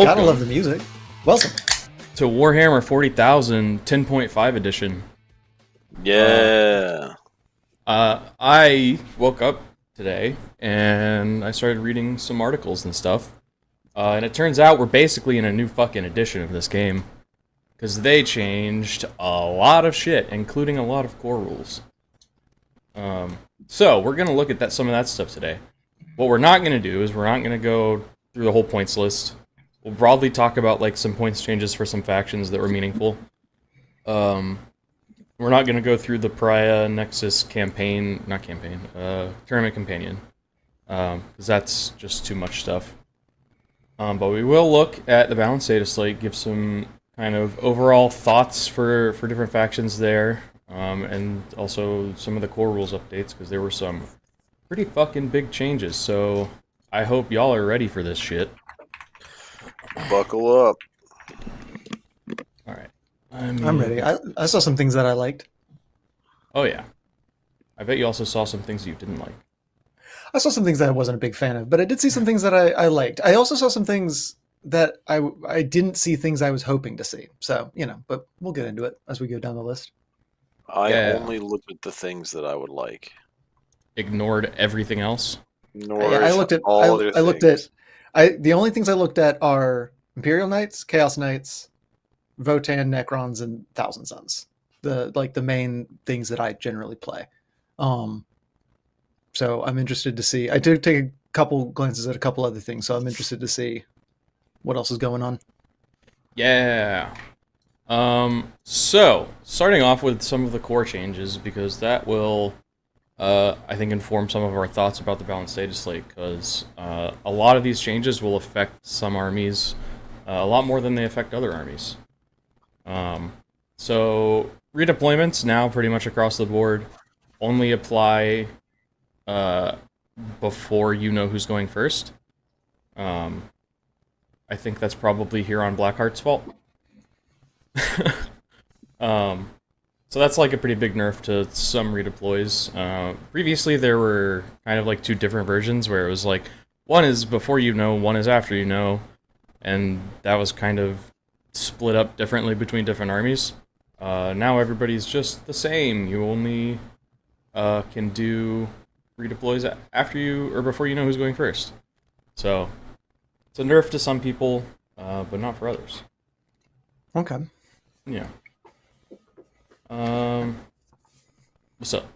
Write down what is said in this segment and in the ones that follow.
Gotta love the music. Welcome to Warhammer 40,000 10.5 edition. Yeah. I woke up today and I started reading some articles and stuff. And it turns out we're basically in a new fucking edition of this game. Because they changed a lot of shit, including a lot of core rules. So, we're going to look at some of that stuff today. What we're not going to do is we're not going to go through the whole points list. We'll broadly talk about like some points changes for some factions that were meaningful. We're not going to go through the Pariah Nexus tournament companion. Because that's just too much stuff. But we will look at the balanced Dataslate, give some kind of overall thoughts for different factions there, and also some of the core rules updates, because there were some pretty fucking big changes, so I hope y'all are ready for this shit. Buckle up. Alright. I'm ready. I saw some things that I liked. Oh yeah. I bet you also saw some things you didn't like. I saw some things that I wasn't a big fan of, but I did see some things that I liked. I also saw some things that I didn't see things I was hoping to see. So, but we'll get into it as we go down the list. I only looked at the things that I would like. Ignored everything else? I looked at all I looked at the only things I looked at are Imperial Knights, Chaos Knights, Votan, Necrons, and Thousand Sons. The main things that I generally play. So I'm interested to see. I did take a couple glances at a couple other things, so I'm interested to see what else is going on. Yeah. So, starting off with some of the core changes, because that will, I think, inform some of our thoughts about the balanced Dataslate, because a lot of these changes will affect some armies a lot more than they affect other armies. So, redeployments now pretty much across the board only apply before you know who's going first. I think that's probably here on Blackheart's fault. So that's like a pretty big nerf to some redeploys. Previously there were kind of like two different versions where it was like, one is before you know, one is after you know, and that was kind of split up differently between different armies. Now everybody's just the same. You only can do redeploys after you, or before you know who's going first. So, it's a nerf to some people, but not for others. Okay. Yeah. What's up?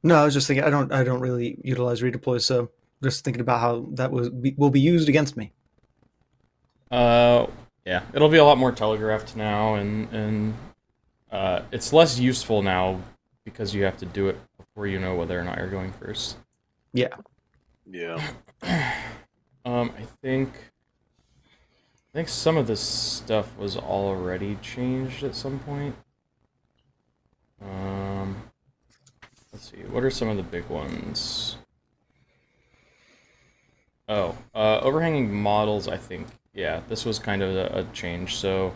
No, I was just thinking I don't really utilize redeploys, so just thinking about how that will be used against me. Yeah, it'll be a lot more telegraphed now, and it's less useful now because you have to do it before you know whether or not you're going first. Yeah. Yeah. I think some of this stuff was already changed at some point. Let's see, what are some of the big ones? Oh, overhanging models, I think. Yeah, this was kind of a change, so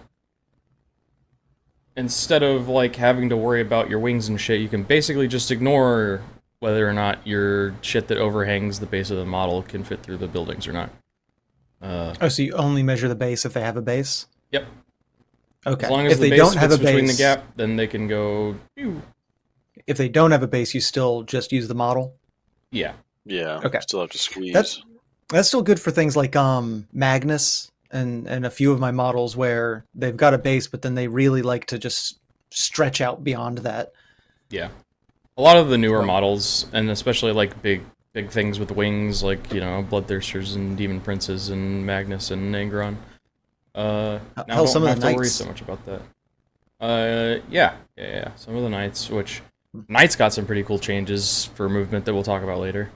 instead of like having to worry about your wings and shit, you can basically just ignore whether or not your shit that overhangs the base of the model can fit through the buildings or not. So you only measure the base if they have a base? Yep. Okay. As long as if the they base don't have fits a between base, the gap, then they can go... If they don't have a base, you still just use the model? Yeah. Yeah. Okay. Still have to squeeze. That's still good for things like Magnus and a few of my models where they've got a base, but then they really like to just stretch out beyond that. Yeah. A lot of the newer models, and especially like big things with wings, like, Bloodthirsters and Demon Princes and Magnus and Angron. Now don't some of have the to worry knights. so much about that. Yeah. Some of the knights, which knights got some pretty cool changes for movement that we'll talk about later.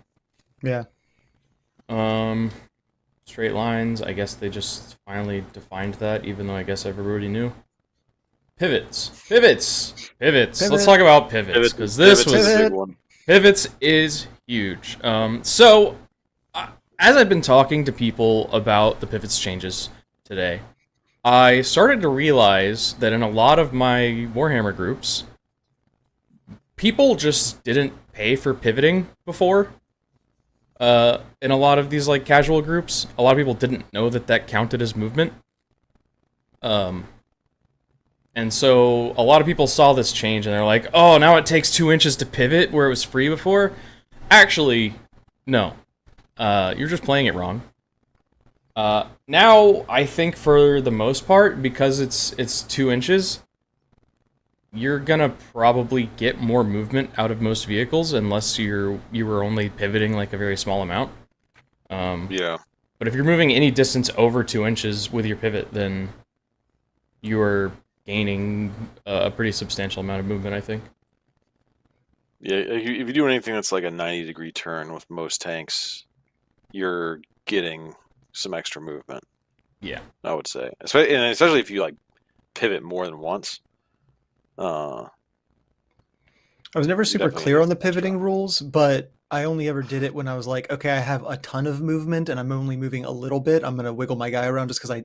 Yeah. Straight lines, I guess they just finally defined that, even though I guess everybody knew. Pivots. Let's talk about pivots, because this was a big one. Pivots is huge. So, as I've been talking to people about the pivots changes today, I started to realize that in a lot of my Warhammer groups, people just didn't pay for pivoting before. in a lot of these like casual groups. A lot of people didn't know that counted as movement. And so a lot of people saw this change and they're like, oh, now it takes 2 inches to pivot where it was free before. Actually, no. You're just playing it wrong. Now, I think for the most part, because it's 2 inches, you're gonna probably get more movement out of most vehicles unless you were only pivoting like a very small amount. Yeah. But if you're moving any distance over 2 inches with your pivot, then you're gaining a pretty substantial amount of movement, I think. Yeah, if you do anything that's like a 90-degree turn with most tanks, you're getting some extra movement. Yeah, I would say, especially if you like pivot more than once. I was never super clear on the pivoting rules, but I only ever did it when I was like, okay, I have a ton of movement and I'm only moving a little bit. I'm going to wiggle my guy around just because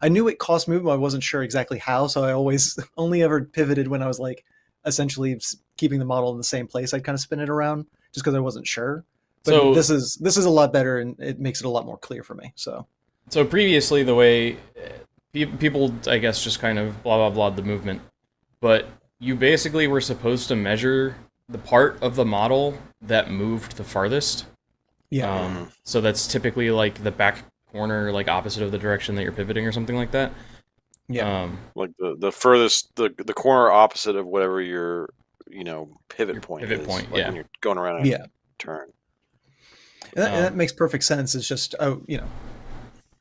I knew it cost movement. I wasn't sure exactly how. So I always only ever pivoted when I was like essentially keeping the model in the same place. I'd kind of spin it around just because I wasn't sure. But so, this is a lot better and it makes it a lot more clear for me. So previously the way people, I guess, just kind of blah, blah, blah the movement, but you basically were supposed to measure the part of the model that moved the farthest. Yeah. So that's typically like the back corner, like opposite of the direction that you're pivoting or something like that. Yeah. Like the furthest, the corner opposite of whatever your pivot point is. Pivot point, like yeah. When you're going around a turn. And that makes perfect sense. It's just,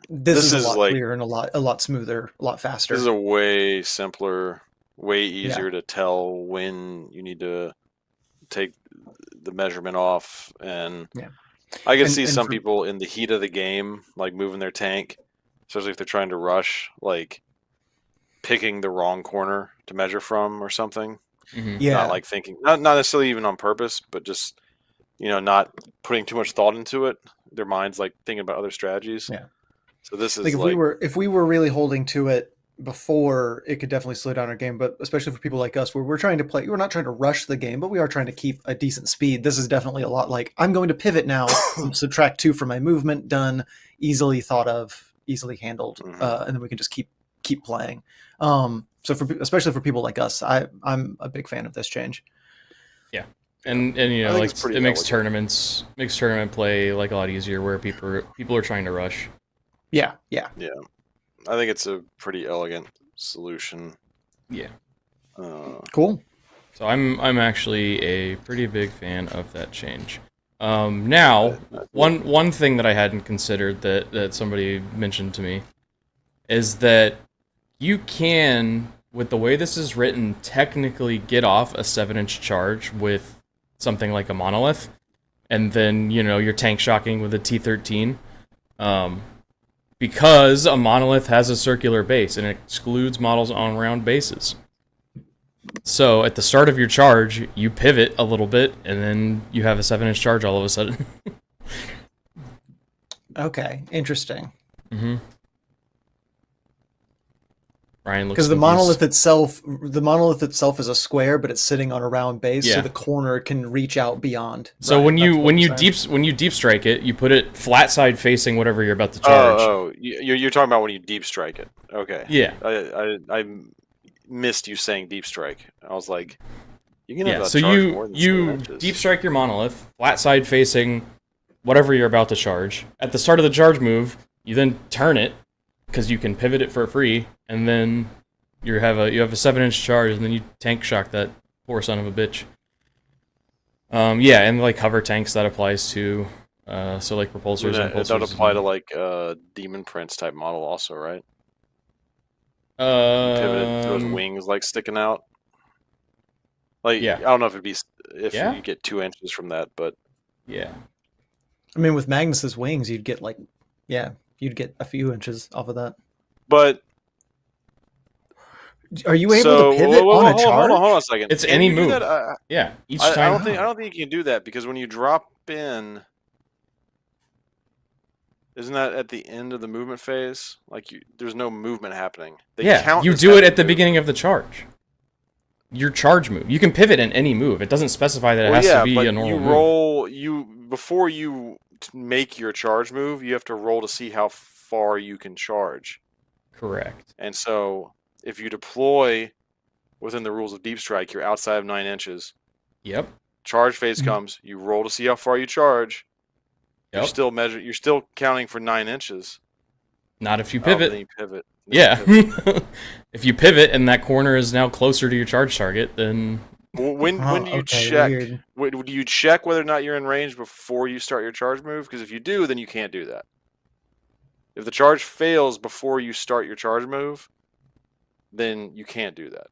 this is a lot clearer and a lot smoother, a lot faster. This is a way simpler, way easier to tell when you need to take the measurement off. And I can see some people in the heat of the game, like moving their tank, especially if they're trying to rush, like picking the wrong corner to measure from or something. Mm-hmm. Yeah. Not like thinking, not necessarily even on purpose, but just, not putting too much thought into it. Their mind's like thinking about other strategies. Yeah. So this is like if we were really holding to it before, it could definitely slow down our game. But especially for people like us, where we're trying to play, we're not trying to rush the game, but we are trying to keep a decent speed. This is definitely a lot like, I'm going to pivot now, subtract 2 from my movement, done, easily thought of, easily handled, and then we can just keep playing. So especially for people like us, I'm a big fan of this change. Yeah. And like it makes tournament play like a lot easier where people are trying to rush. Yeah. I think it's a pretty elegant solution. Yeah. Cool. So I'm actually a pretty big fan of that change. Now, one thing that I hadn't considered that somebody mentioned to me is that you can, with the way this is written, technically get off a 7-inch charge with something like a monolith, and then you're tank shocking with a T13. Because a monolith has a circular base and it excludes models on round bases. So at the start of your charge, you pivot a little bit, and then you have a 7-inch charge all of a sudden. Okay, interesting. Mm-hmm. Ryan looks because the monolith itself is a square, but it's sitting on a round base, so the corner can reach out beyond. So when you deep strike it, you put it flat side facing whatever you're about to charge. Oh, you're talking about when you deep strike it. Okay. Yeah. I missed you saying deep strike. I was like, you can have that so charge more than you deep strike your monolith flat side facing whatever you're about to charge. At the start of the charge move, you then turn it, because you can pivot it for free, and then you have a 7-inch charge, and then you tank shock that poor son of a bitch. And like hover tanks, that applies to, so like propulsors and impulsors. That would apply to like Demon Prince type model also, right? Pivoted, those wings like sticking out. Like I don't know if you get 2 inches from that, but yeah. I mean, with Magnus's wings, you'd get you'd get a few inches off of that. But are you able to pivot on a charge? Hold on a second. It's any move. Each time. I don't think you can do that, because when you drop in, isn't that at the end of the movement phase? Like there's no movement happening. You do it at the beginning of the charge. Your charge move. You can pivot in any move. It doesn't specify that it has to be a normal move. Before you make your charge move, you have to roll to see how far you can charge. Correct. And so if you deploy within the rules of Deep Strike, you're outside of 9 inches. Yep. Charge phase comes. You roll to see how far you charge. Yep. You're still counting for 9 inches. Not if you pivot. Then you pivot. Yeah. If you pivot and that corner is now closer to your charge target, then when do you check? Do you check whether or not you're in range before you start your charge move? Because if you do, then you can't do that. If the charge fails before you start your charge move, then you can't do that.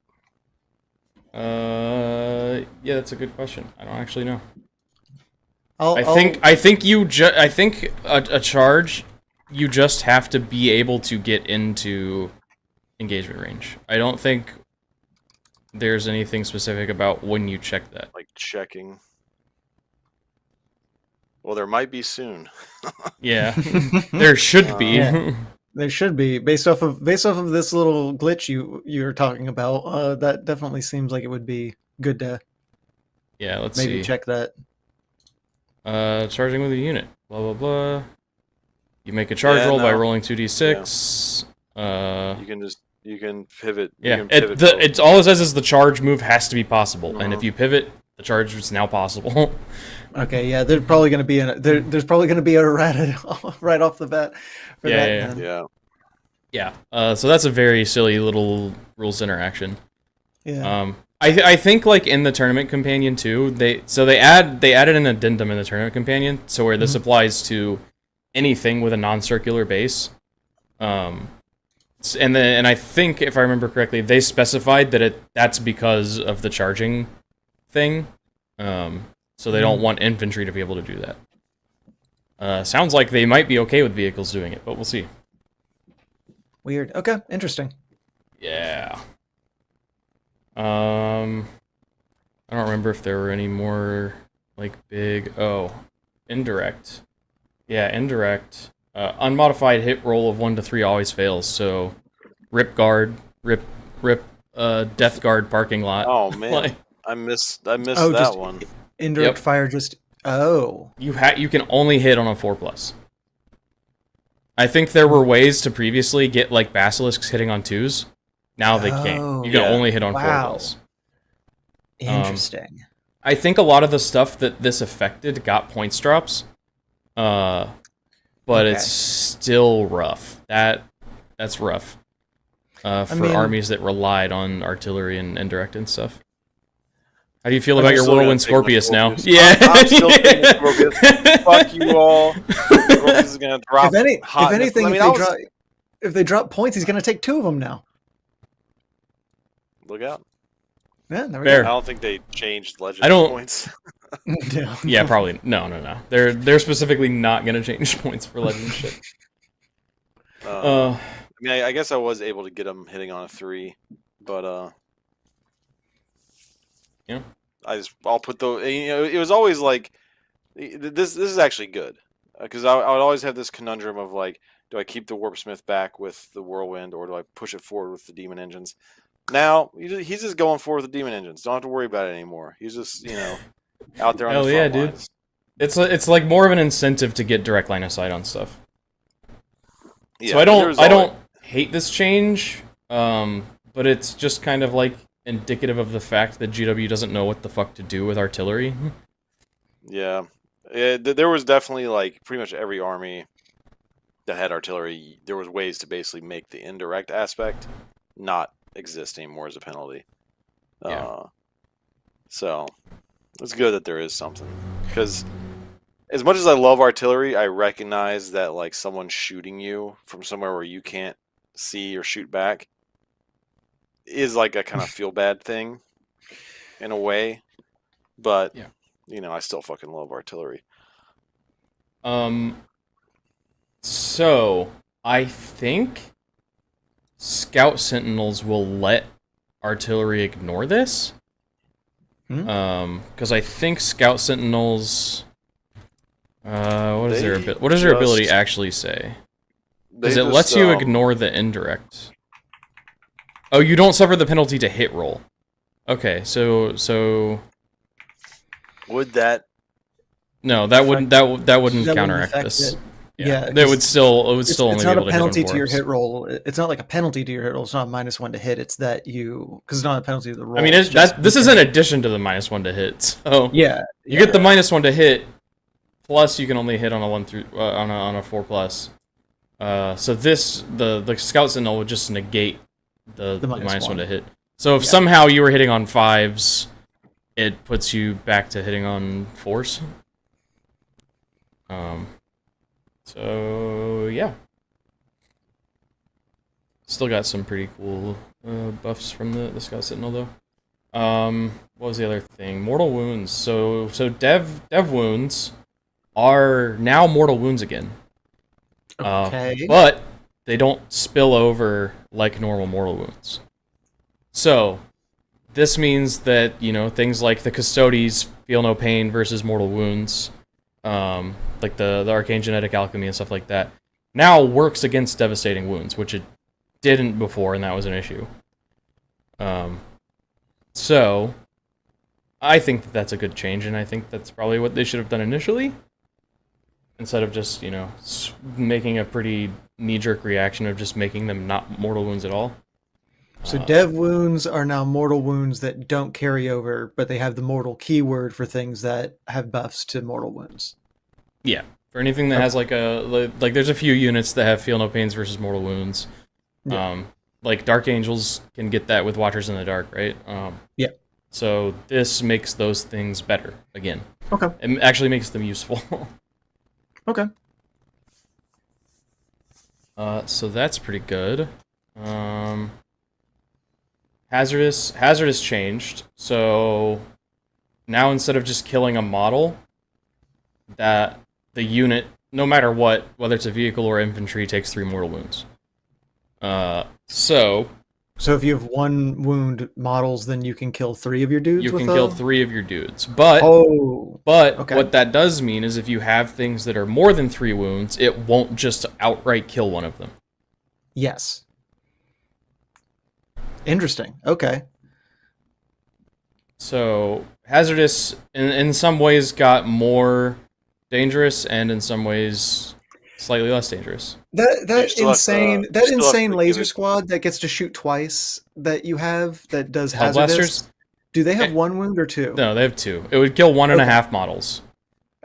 Yeah, that's a good question. I don't actually know. I think a charge, you just have to be able to get into engagement range. I don't think there's anything specific about when you check that. Like checking. Well, there might be soon. Yeah, there should be. Yeah. There should be, based off of this little glitch you're talking about. That definitely seems like it would be good to. Yeah, let's maybe see. Check that. Charging with a unit. Blah blah blah. You make a charge roll by rolling 2d6. Yeah. You can pivot. Yeah, it's all it says is the charge move has to be possible, and if you pivot, the charge is now possible. Okay, yeah, there's probably going to be there's probably going to be a rat right off the bat. For Yeah. So that's a very silly little rules interaction. Yeah. I think like in the tournament companion too, they added an addendum in the tournament companion, so where this applies to anything with a non-circular base. And I think if I remember correctly, they specified that that's because of the charging thing. So they don't want infantry to be able to do that. Sounds like they might be okay with vehicles doing it, but we'll see. Weird. Okay, interesting. Yeah. I don't remember if there were any more like big. Oh, indirect. Yeah, indirect. Unmodified hit roll of 1 to 3 always fails. So, rip guard, rip, death guard parking lot. Oh man, I missed that one. Indirect fire. You can only hit on a 4+. I think there were ways to previously get like basilisks hitting on 2s. Now they can't. You can only hit on 4+. Interesting. I think a lot of the stuff that this affected got points drops. But it's still rough. That's rough. For armies that relied on artillery and indirect and stuff. How do you feel about your Whirlwind Scorpius now? Yeah. I'm still taking Scorpius. Fuck you all. Scorpius is gonna drop. If anything, if they drop points, he's gonna take 2 of them now. Look out. Yeah, there we go. I don't think they changed legend points. Yeah, probably. No. They're specifically not gonna change points for legend shit. I mean, I guess I was able to get them hitting on a 3, but yeah, I'll put the it was always like this is actually good because I would always have this conundrum of like, do I keep the Warpsmith back with the Whirlwind or do I push it forward with the Demon Engines? Now he's just going forward with the Demon Engines. Don't have to worry about it anymore. He's just out there on the front lines. Dude. It's like more of an incentive to get direct line of sight on stuff. Yeah, so I don't hate this change, but it's just kind of like indicative of the fact that GW doesn't know what the fuck to do with artillery. Yeah, there was definitely like pretty much every army that had artillery. There was ways to basically make the indirect aspect not exist anymore as a penalty. So it's good that there is something, because as much as I love artillery, I recognize that like someone shooting you from somewhere where you can't see or shoot back is like a kind of feel bad thing in a way, but I still fucking love artillery. So I think Scout Sentinels will let artillery ignore this. Because I think Scout Sentinels. What does their ability actually say? Because it lets you ignore the indirect. Oh, you don't suffer the penalty to hit roll. Okay, so would that No, that wouldn't counteract this. It. Yeah, it would still only be able to hit on It's not a penalty to your fours. hit roll. It's not like a penalty to your hit roll. It's not -1 to hit. It's that because it's not a penalty to the roll. I mean, this is in addition to the -1 to hit. So yeah, you get the -1 to hit, plus you can only hit on a 1 through on a 4+. So the Scout Sentinel would just negate the -1 to hit. So if somehow you were hitting on 5s, it puts you back to hitting on 4s. So yeah, still got some pretty cool buffs from the Scout Sentinel though. What was the other thing? Mortal wounds. So dev wounds are now mortal wounds again. Okay. But they don't spill over like normal mortal wounds. So this means that things like the Custodes feel no pain versus mortal wounds. Like the arcane genetic alchemy and stuff like that, now works against devastating wounds, which it didn't before, and that was an issue. So I think that's a good change, and I think that's probably what they should have done initially, instead of just making a pretty knee-jerk reaction of just making them not mortal wounds at all. So dev wounds are now mortal wounds that don't carry over, but they have the mortal keyword for things that have buffs to mortal wounds. Yeah, for anything that has like there's a few units that have feel no pains versus mortal wounds. Yeah. Like Dark Angels can get that with Watchers in the Dark, right? Yeah. So this makes those things better again. Okay. It actually makes them useful. Okay. So that's pretty good. Hazardous changed. So now instead of just killing a model, that the unit, no matter what, whether it's a vehicle or infantry, takes 3 mortal wounds. So if you have 1 wound models, then you can kill 3 of your dudes. You can kill 3 of your dudes, but okay. What that does mean is if you have things that are more than 3 wounds, it won't just outright kill one of them. Yes. Interesting. Okay. So hazardous in some ways got more dangerous, and in some ways slightly less dangerous. That insane laser squad that gets to shoot twice that you have that does hazardous. Blasters? Do they have 1 wound or 2? No, they have 2. It would kill 1.5 models.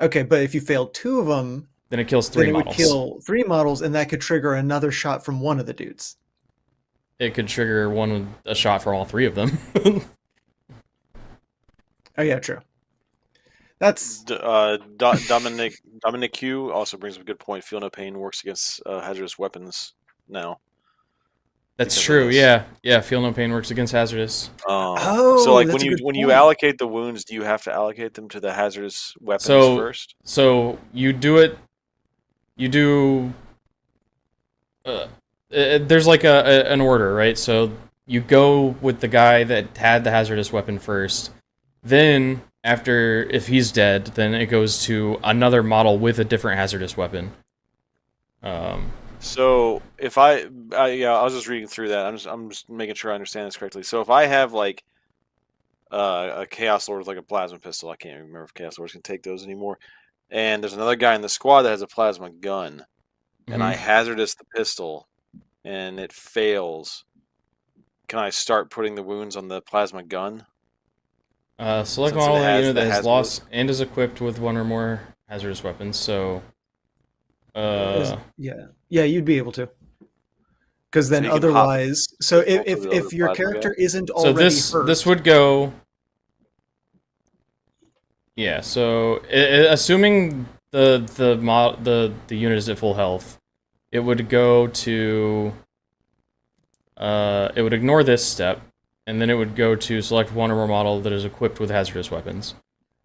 Okay, but if you fail 2 of them, then it kills 3 models. It would kill 3 models, and that could trigger another shot from one of the dudes. It could trigger a shot for all 3 of them. Oh yeah, true. That's Dominic Q also brings up a good point. Feel no pain works against hazardous weapons now. That's true. Yeah. Feel no pain works against hazardous. So like when you allocate the wounds, do you have to allocate them to the hazardous weapons first? So you do it. You do. There's like an order, right? So you go with the guy that had the hazardous weapon first. Then, if he's dead, then it goes to another model with a different hazardous weapon. So if I was just reading through that. I'm just making sure I understand this correctly. So if I have like a Chaos Lord with like a plasma pistol, I can't even remember if Chaos Lords can take those anymore. And there's another guy in the squad that has a plasma gun, and I hazardous the pistol, and it fails. Can I start putting the wounds on the plasma gun? Select model of a unit that has lost and is equipped with 1 or more hazardous weapons. So, you'd be able to. Because then otherwise, so if your character isn't already hurt, this would go. Yeah. So assuming the unit is at full health, it would go to. It would ignore this step. And then it would go to select 1 or more model that is equipped with hazardous weapons.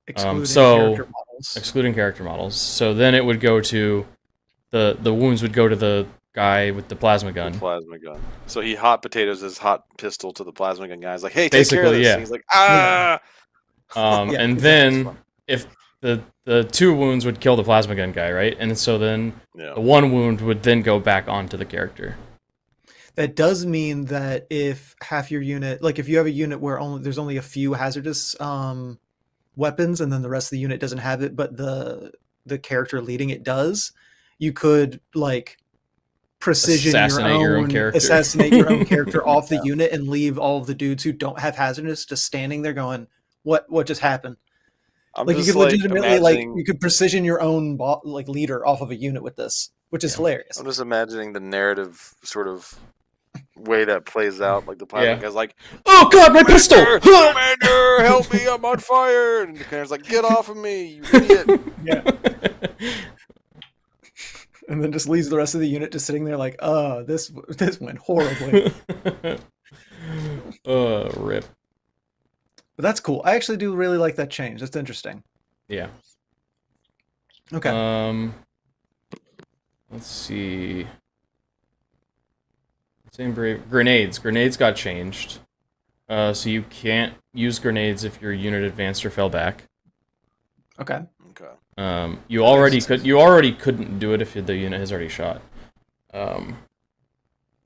Excluding character models. So then it would go to the wounds would go to the guy with the plasma gun. So he hot potatoes his hot pistol to the plasma gun guy. He's like, hey, take basically, care of this. Yeah. And he's like, ah. And then if the 2 wounds would kill the plasma gun guy, right? And so then the 1 wound would then go back onto the character. That does mean that if half your unit, like if you have a unit where there's only a few hazardous weapons and then the rest of the unit doesn't have it, but the character leading it does, you could like assassinate your own character off the unit and leave all of the dudes who don't have hazardous just standing there going, what just happened? Like you could legitimately like you could precision your own like leader off of a unit with this, which is hilarious. I'm just imagining the narrative sort of way that plays out. Like the plasma guy's like, "Oh God, my pistol! Commander, help me! I'm on fire!" And the commander's like, "Get off of me, you idiot!" Yeah. And then just leaves the rest of the unit just sitting there like, "Oh, this went horribly." Rip. But that's cool. I actually do really like that change. That's interesting. Yeah. Okay. Let's see. Same brave grenades. Grenades got changed. So you can't use grenades if your unit advanced or fell back. Okay. You already couldn't do it if the unit has already shot.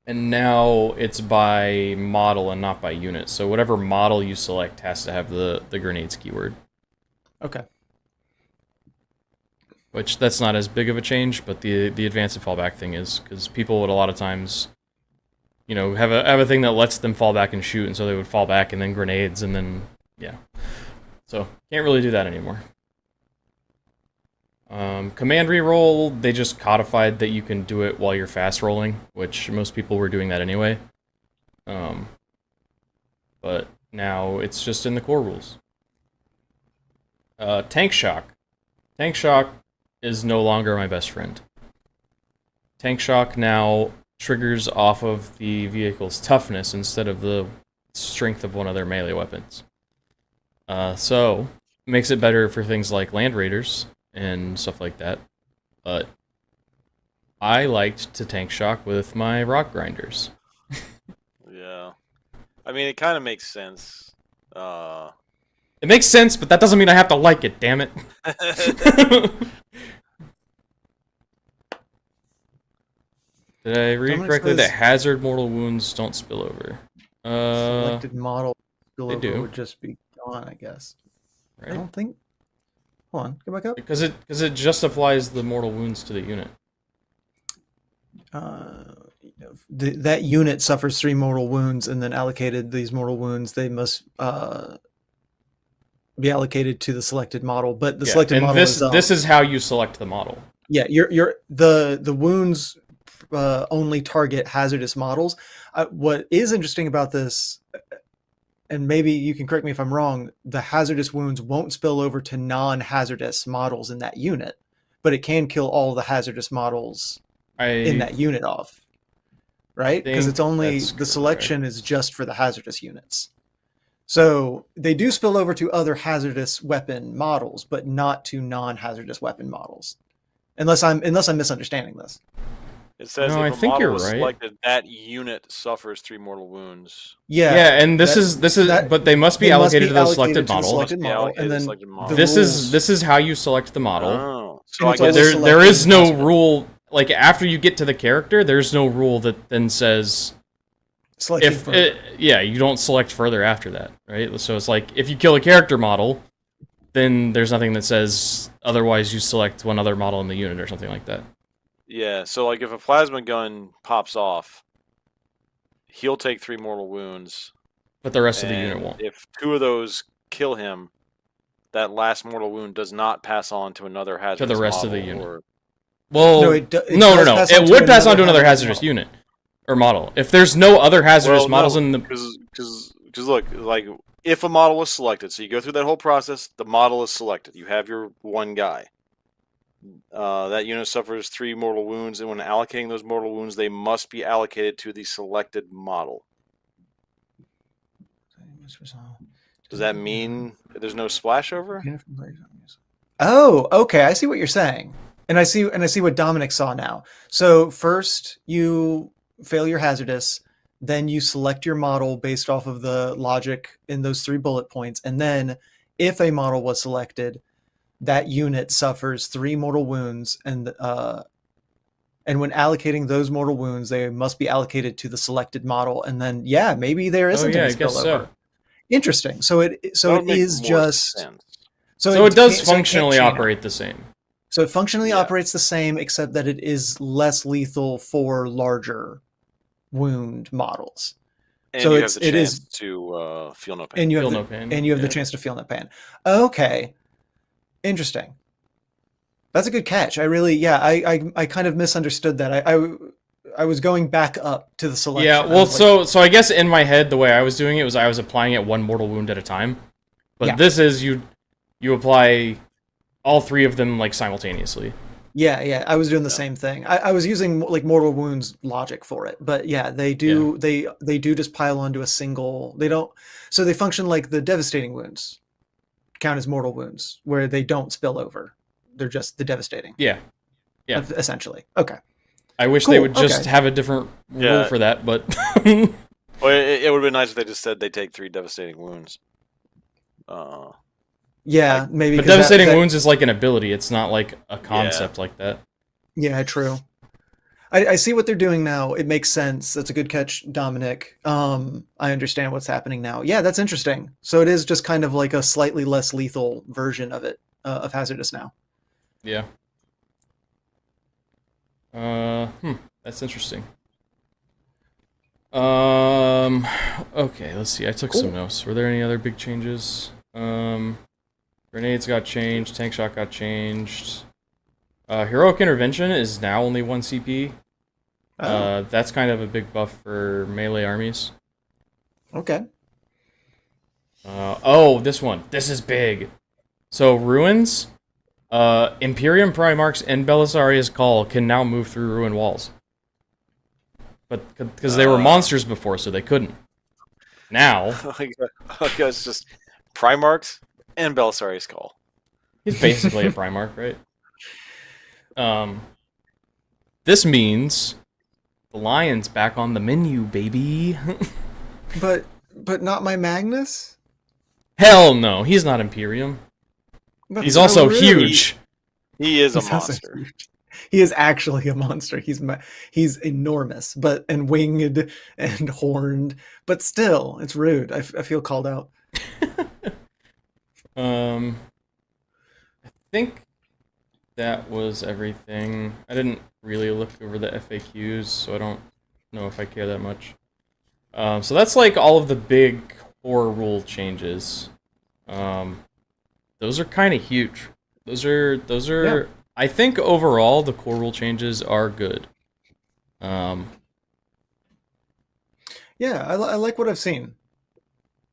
And now it's by model and not by unit. So whatever model you select has to have the grenades keyword. Okay. Which that's not as big of a change, but the advance and fallback thing is, because people would a lot of times, you know, have a thing that lets them fall back and shoot, and so they would fall back and then grenades and then So can't really do that anymore. Command reroll, they just codified that you can do it while you're fast rolling, which most people were doing that anyway. But now it's just in the core rules. Tank shock. Tank shock is no longer my best friend. Tank shock now triggers off of the vehicle's toughness instead of the strength of one of their melee weapons. So, makes it better for things like land raiders and stuff like that, but I liked to tank shock with my rock grinders. Yeah. I mean, it kind of makes sense. It makes sense, but that doesn't mean I have to like it, damn it. Did I read correctly that hazard mortal wounds don't spill over? Selected model spill over would just be gone, I guess. Right? I don't think... Hold on, go back up. Because it just applies the mortal wounds to the unit. That unit suffers 3 mortal wounds, and then allocated these mortal wounds, they must be allocated to the selected model. But the selected model this is how you select the model. Yeah, the wounds only target hazardous models. What is interesting about this, and maybe you can correct me if I'm wrong, the hazardous wounds won't spill over to non-hazardous models in that unit, but it can kill all the hazardous models in that unit off, right? Because it's only the selection is just for the hazardous units. So they do spill over to other hazardous weapon models, but not to non-hazardous weapon models, unless I'm misunderstanding this. It says no, if I think model you're is right. Selected, that unit suffers 3 mortal wounds. Yeah, and this is but they must be allocated to the selected model. And then this is how you select the model. Oh, so there is no rule. Like after you get to the character, there's no rule that then says you don't select further after that, right? So it's like if you kill a character model, then there's nothing that says otherwise you select one other model in the unit or something like that. Yeah, so like if a plasma gun pops off, he'll take 3 mortal wounds. But the rest of the unit won't. If 2 of those kill him, that last mortal wound does not pass on to another hazardous to the rest model of the unit. or... Well, no. It would pass on to another hazardous unit or model. If there's no other hazardous models in the... Because look, like, if a model was selected, so you go through that whole process, the model is selected. You have your one guy. That unit suffers 3 mortal wounds, and when allocating those mortal wounds, they must be allocated to the selected model. Does that mean there's no splashover? Oh, okay. I see what you're saying, and I see what Dominic saw now. So first you fail your hazardous, then you select your model based off of the logic in those 3 bullet points, and then if a model was selected, that unit suffers 3 mortal wounds, and when allocating those mortal wounds, they must be allocated to the selected model. And then, maybe there isn't any spillover. So. Interesting. So it is just sense. So it does functionally operate the same. So it functionally operates the same, except that it is less lethal for larger wound models. And so you have the chance to feel no pain. And you have the chance to feel no pain. Okay. Interesting. That's a good catch. I kind of misunderstood that. I was going back up to the selection. Yeah, well, so I guess in my head, the way I was doing it was I was applying it one mortal wound at a time. But this is you apply all three of them like simultaneously. Yeah, I was doing the same thing. I was using like mortal wounds logic for it, but yeah, they do they do just pile onto a single. They don't, so they function like the devastating wounds count as mortal wounds, where they don't spill over. They're just the devastating. Yeah, essentially. Okay. I wish they would just have a different rule for that, but well, it would have been nice if they just said they take 3 devastating wounds. Yeah, maybe. But devastating wounds is like an ability. It's not like a concept like that. Yeah, true. I see what they're doing now. It makes sense. That's a good catch, Dominic. I understand what's happening now. Yeah, that's interesting. So it is just kind of like a slightly less lethal version of it, of Hazardous now. Yeah. That's interesting. Okay, let's see. I took some notes. Were there any other big changes? Grenades got changed. Tank shot got changed. Heroic Intervention is now only 1 CP. That's kind of a big buff for melee armies. Okay. This one. This is big. So, Ruins, Imperium Primarchs and Belisaria's Call can now move through ruin walls. But because they were monsters before, so they couldn't. Now... it's just Primarchs and Belisaria's Call. He's basically a Primarch, right? This means the Lion's back on the menu, baby. but not my Magnus? Hell no, he's not Imperium. He's also huge. He is a monster. He is actually a monster. He's enormous, and winged and horned, but still, it's rude. I feel called out. I think that was everything. I didn't really look over the FAQs, so I don't know if I care that much. So that's like all of the big core rule changes. Those are kind of huge. Those are. Yeah. I think overall the core rule changes are good. Yeah, I like what I've seen.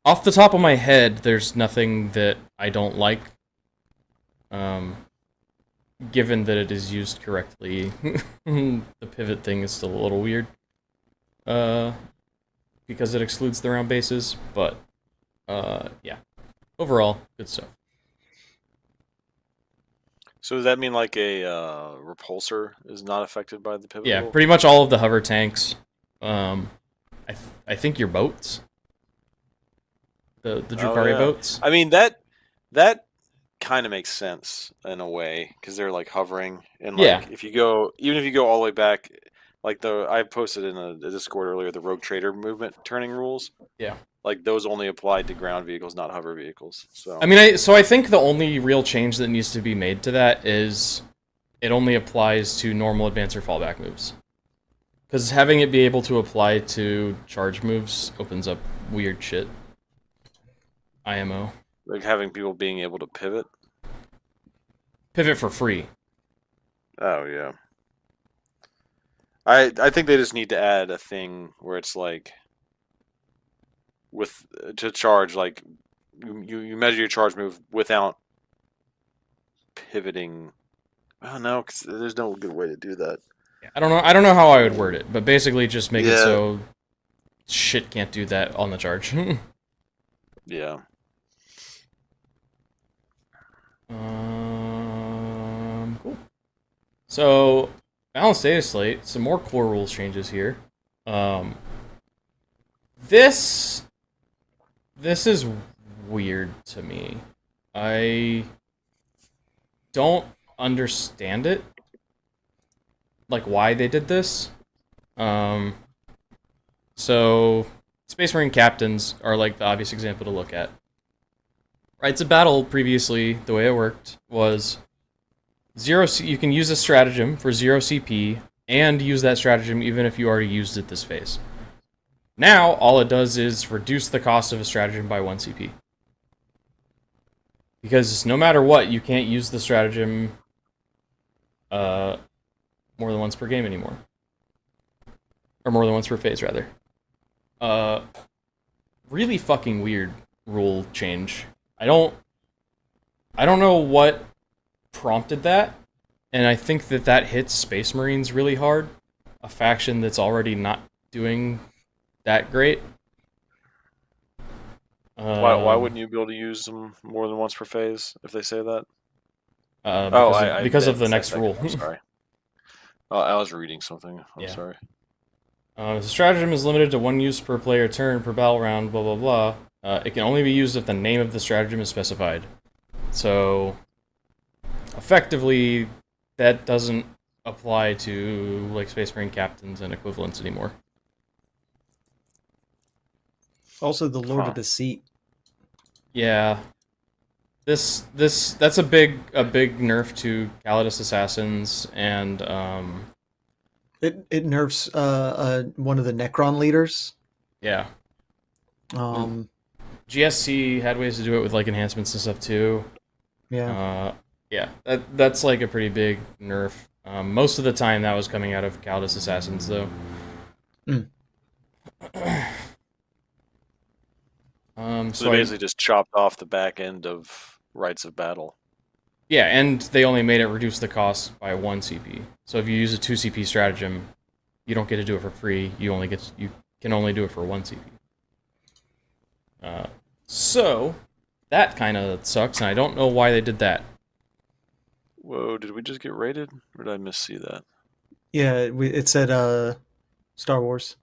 Off the top of my head, there's nothing that I don't like. Given that it is used correctly, the pivot thing is still a little weird. Because it excludes the round bases, but yeah. Overall, good stuff. So does that mean like a repulsor is not affected by the pivot? Yeah, pretty much all of the hover tanks. I think your boats. The Drukhari boats. I mean that kind of makes sense in a way because they're like hovering and like if you go all the way back, like I posted in a Discord earlier the Rogue Trader movement turning rules. Yeah. Like those only applied to ground vehicles, not hover vehicles. So I mean, I think the only real change that needs to be made to that is it only applies to normal advance or fallback moves. Because having it be able to apply to charge moves opens up weird shit. IMO. Like having people being able to pivot? Pivot for free. Oh, yeah. I think they just need to add a thing where it's like to charge, like you measure your charge move without pivoting. Oh no, because there's no good way to do that. I don't know how I would word it, but basically just make it so shit can't do that on the charge. Yeah. Cool. So, balanced data slate, some more core rules changes here. This is weird to me. I don't understand it. Like why they did this. So Space Marine captains are like the obvious example to look at. Rights of battle previously, the way it worked was you can use a stratagem for 0 CP and use that stratagem even if you already used it this phase. Now, all it does is reduce the cost of a stratagem by 1 CP. Because no matter what, you can't use the stratagem more than once per game anymore. Or more than once per phase, rather. Really fucking weird rule change. I don't know what prompted that, and I think that hits Space Marines really hard. A faction that's already not doing that great. Why wouldn't you be able to use them more than once per phase if they say that? Because of the next rule. I'm sorry. I was reading something. I'm sorry. The stratagem is limited to 1 use per player turn per battle round, blah blah blah. It can only be used if the name of the stratagem is specified. So, effectively, that doesn't apply to like Space Marine captains and equivalents anymore. Also, the Lord of Deceit. Yeah, that's a big nerf to Calidus assassins, and it nerfs one of the Necron leaders. Yeah. GSC had ways to do it with like enhancements and stuff too. Yeah. Yeah, that's like a pretty big nerf. Most of the time that was coming out of Calidus assassins though. So they basically just chopped off the back end of Rights of Battle. Yeah, and they only made it reduce the cost by 1 CP. So if you use a 2 CP stratagem, you don't get to do it for free. You can only do it for 1 CP. So that kind of sucks, and I don't know why they did that. Whoa, did we just get raided? Or did I miss-see that? Yeah, it said Star Wars.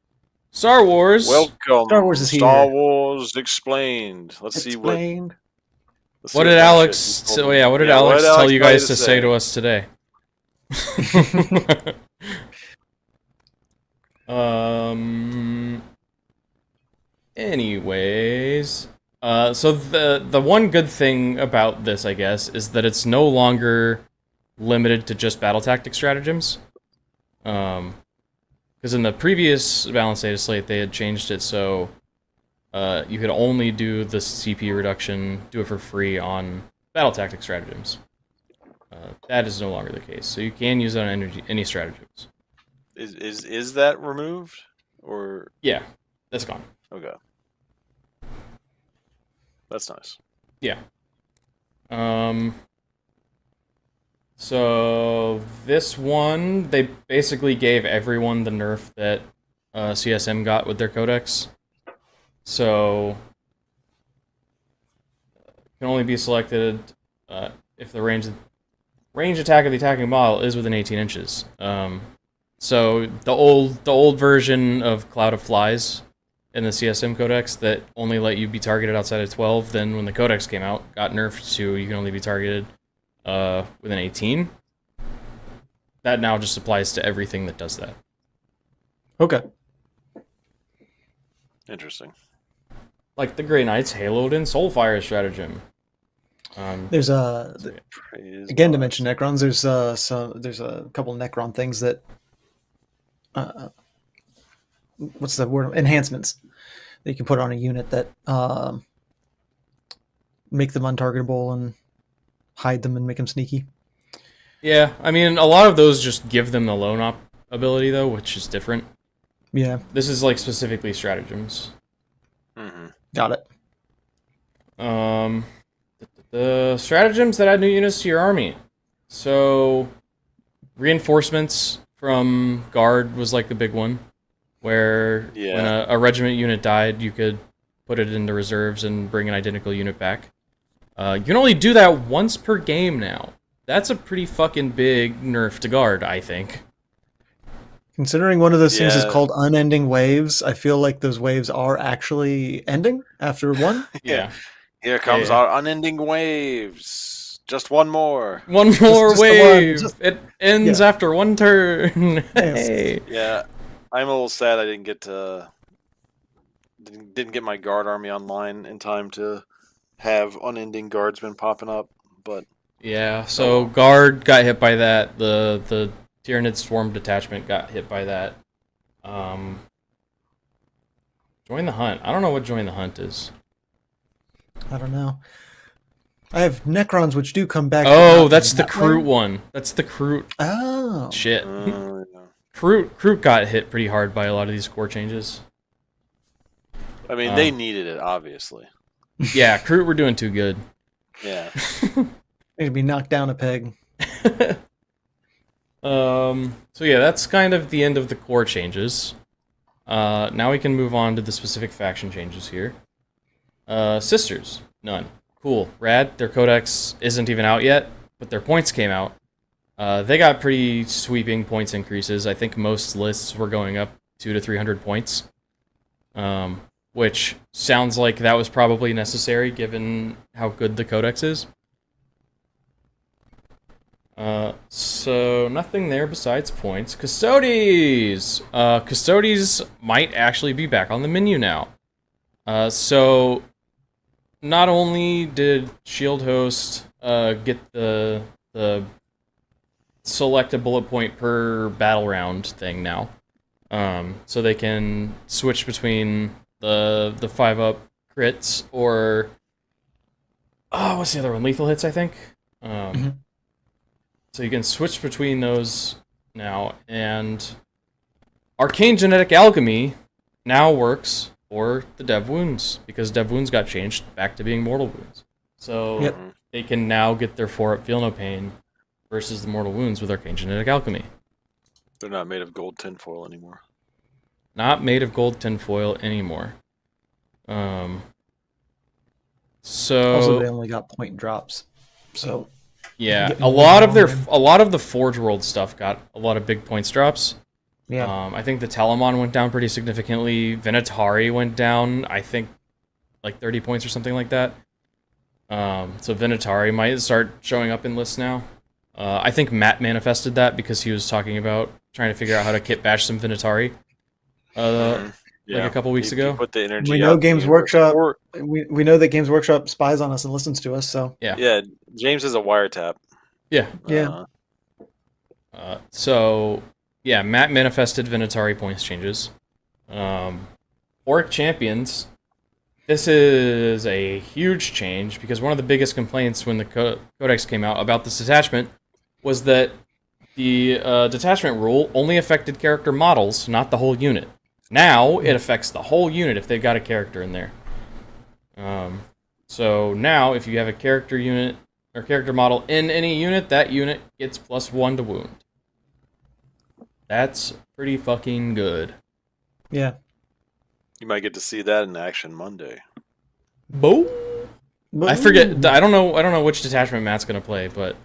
Star Wars! Welcome! Star Wars is here. Star Wars Explained. Let's see what did Alex tell you guys to say to us today? Anyways, so the one good thing about this, I guess, is that it's no longer limited to just battle tactic stratagems. Because in the previous balanced data slate, they had changed it so you could only do the CP reduction, do it for free on battle tactic stratagems. That is no longer the case, so you can use it on any stratagems. Is that removed, or yeah, that's gone. Okay, that's nice. Yeah. So this one, they basically gave everyone the nerf that CSM got with their codex. So can only be selected if the range attack of the attacking model is within 18 inches. So the old version of Cloud of Flies in the CSM codex that only let you be targeted outside of 12, then when the codex came out, got nerfed to you can only be targeted within 18. That now just applies to everything that does that. Okay. Interesting. Like the Grey Knights haloed in Soulfire stratagem. There's again to mention Necrons. There's a couple Necron things that what's the word? Enhancements that you can put on a unit that make them untargetable and hide them and make them sneaky. Yeah, I mean, a lot of those just give them the lone op ability, though, which is different. Yeah. This is, like, specifically stratagems. Mm-hmm. Got it. The stratagems that add new units to your army. So, reinforcements from Guard was, like, the big one, where when a regiment unit died, you could put it into reserves and bring an identical unit back. You can only do that once per game now. That's a pretty fucking big nerf to Guard, I think. Considering one of those things is called unending waves, I feel like those waves are actually ending after one. Yeah. Here comes our unending waves. Just one more. One more wave. It ends after one turn. Hey. Yeah. I'm a little sad I didn't get my Guard army online in time to have unending guardsmen popping up, but yeah. So guard got hit by that. The Tyranid Swarm detachment got hit by that. Join the Hunt. I don't know what Join the Hunt is. I don't know. I have Necrons, which do come back. Oh, that's the Kroot one. That's the Kroot. Oh. Shit. yeah. Kroot got hit pretty hard by a lot of these core changes. I mean, they needed it, obviously. Yeah, Kroot were doing too good. Yeah. Need to be knocked down a peg. So yeah, that's kind of the end of the core changes. Now we can move on to the specific faction changes here. Sisters, none. Cool, rad. Their codex isn't even out yet, but their points came out. They got pretty sweeping points increases. I think most lists were going up 200 to 300 points, which sounds like that was probably necessary given how good the codex is. So nothing there besides points. Custodes! Custodes might actually be back on the menu now. So not only did Shield Host get the select a bullet point per battle round thing now, so they can switch between the 5-up crits or what's the other one? Lethal hits, I think. So you can switch between those now, and Arcane Genetic Alchemy now works for the Dev Wounds, because Dev Wounds got changed back to being Mortal Wounds. So they can now get their 4-up Feel No Pain versus the Mortal Wounds with Arcane Genetic Alchemy. They're not made of gold tinfoil anymore. Not made of gold tinfoil anymore. So also, they only got point drops. So yeah, a lot of the Forge World stuff got a lot of big points drops. Yeah. I think the Telemon went down pretty significantly. Venatari went down, I think, like 30 points or something like that. So Venatari might start showing up in lists now. I think Matt manifested that because he was talking about trying to figure out how to kit bash some Venatari like a couple weeks ago. Put the energy we know out Games Workshop. We know that Games Workshop spies on us and listens to us. So yeah, James is a wiretap. Yeah. So yeah, Matt manifested Venatari points changes. Orc Champions. This is a huge change because one of the biggest complaints when the Codex came out about this detachment was that the detachment rule only affected character models, not the whole unit. Now it affects the whole unit if they've got a character in there. So now if you have a character unit or character model in any unit, that unit gets +1 to wound. That's pretty fucking good. Yeah. You might get to see that in action Monday. Boom. I forget. I don't know which detachment Matt's gonna play, but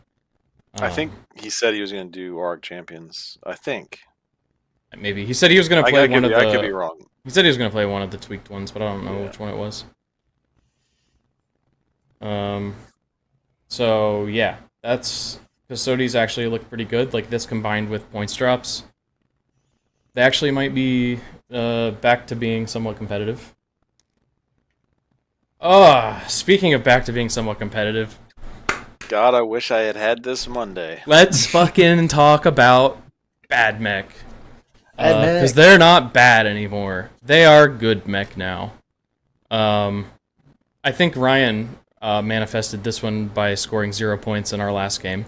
I think he said he was gonna do Orc Champions. I think. Maybe he said he was gonna play one of the. I could be wrong. He said he was gonna play one of the tweaked ones, but I don't know which one it was. So yeah, that's Custodes actually look pretty good. Like this combined with points drops, they actually might be back to being somewhat competitive. Speaking of back to being somewhat competitive. God, I wish I had this Monday. Let's fucking talk about ADMECH. Because they're not bad anymore. They are good mech now. I think Ryan manifested this one by scoring 0 points in our last game.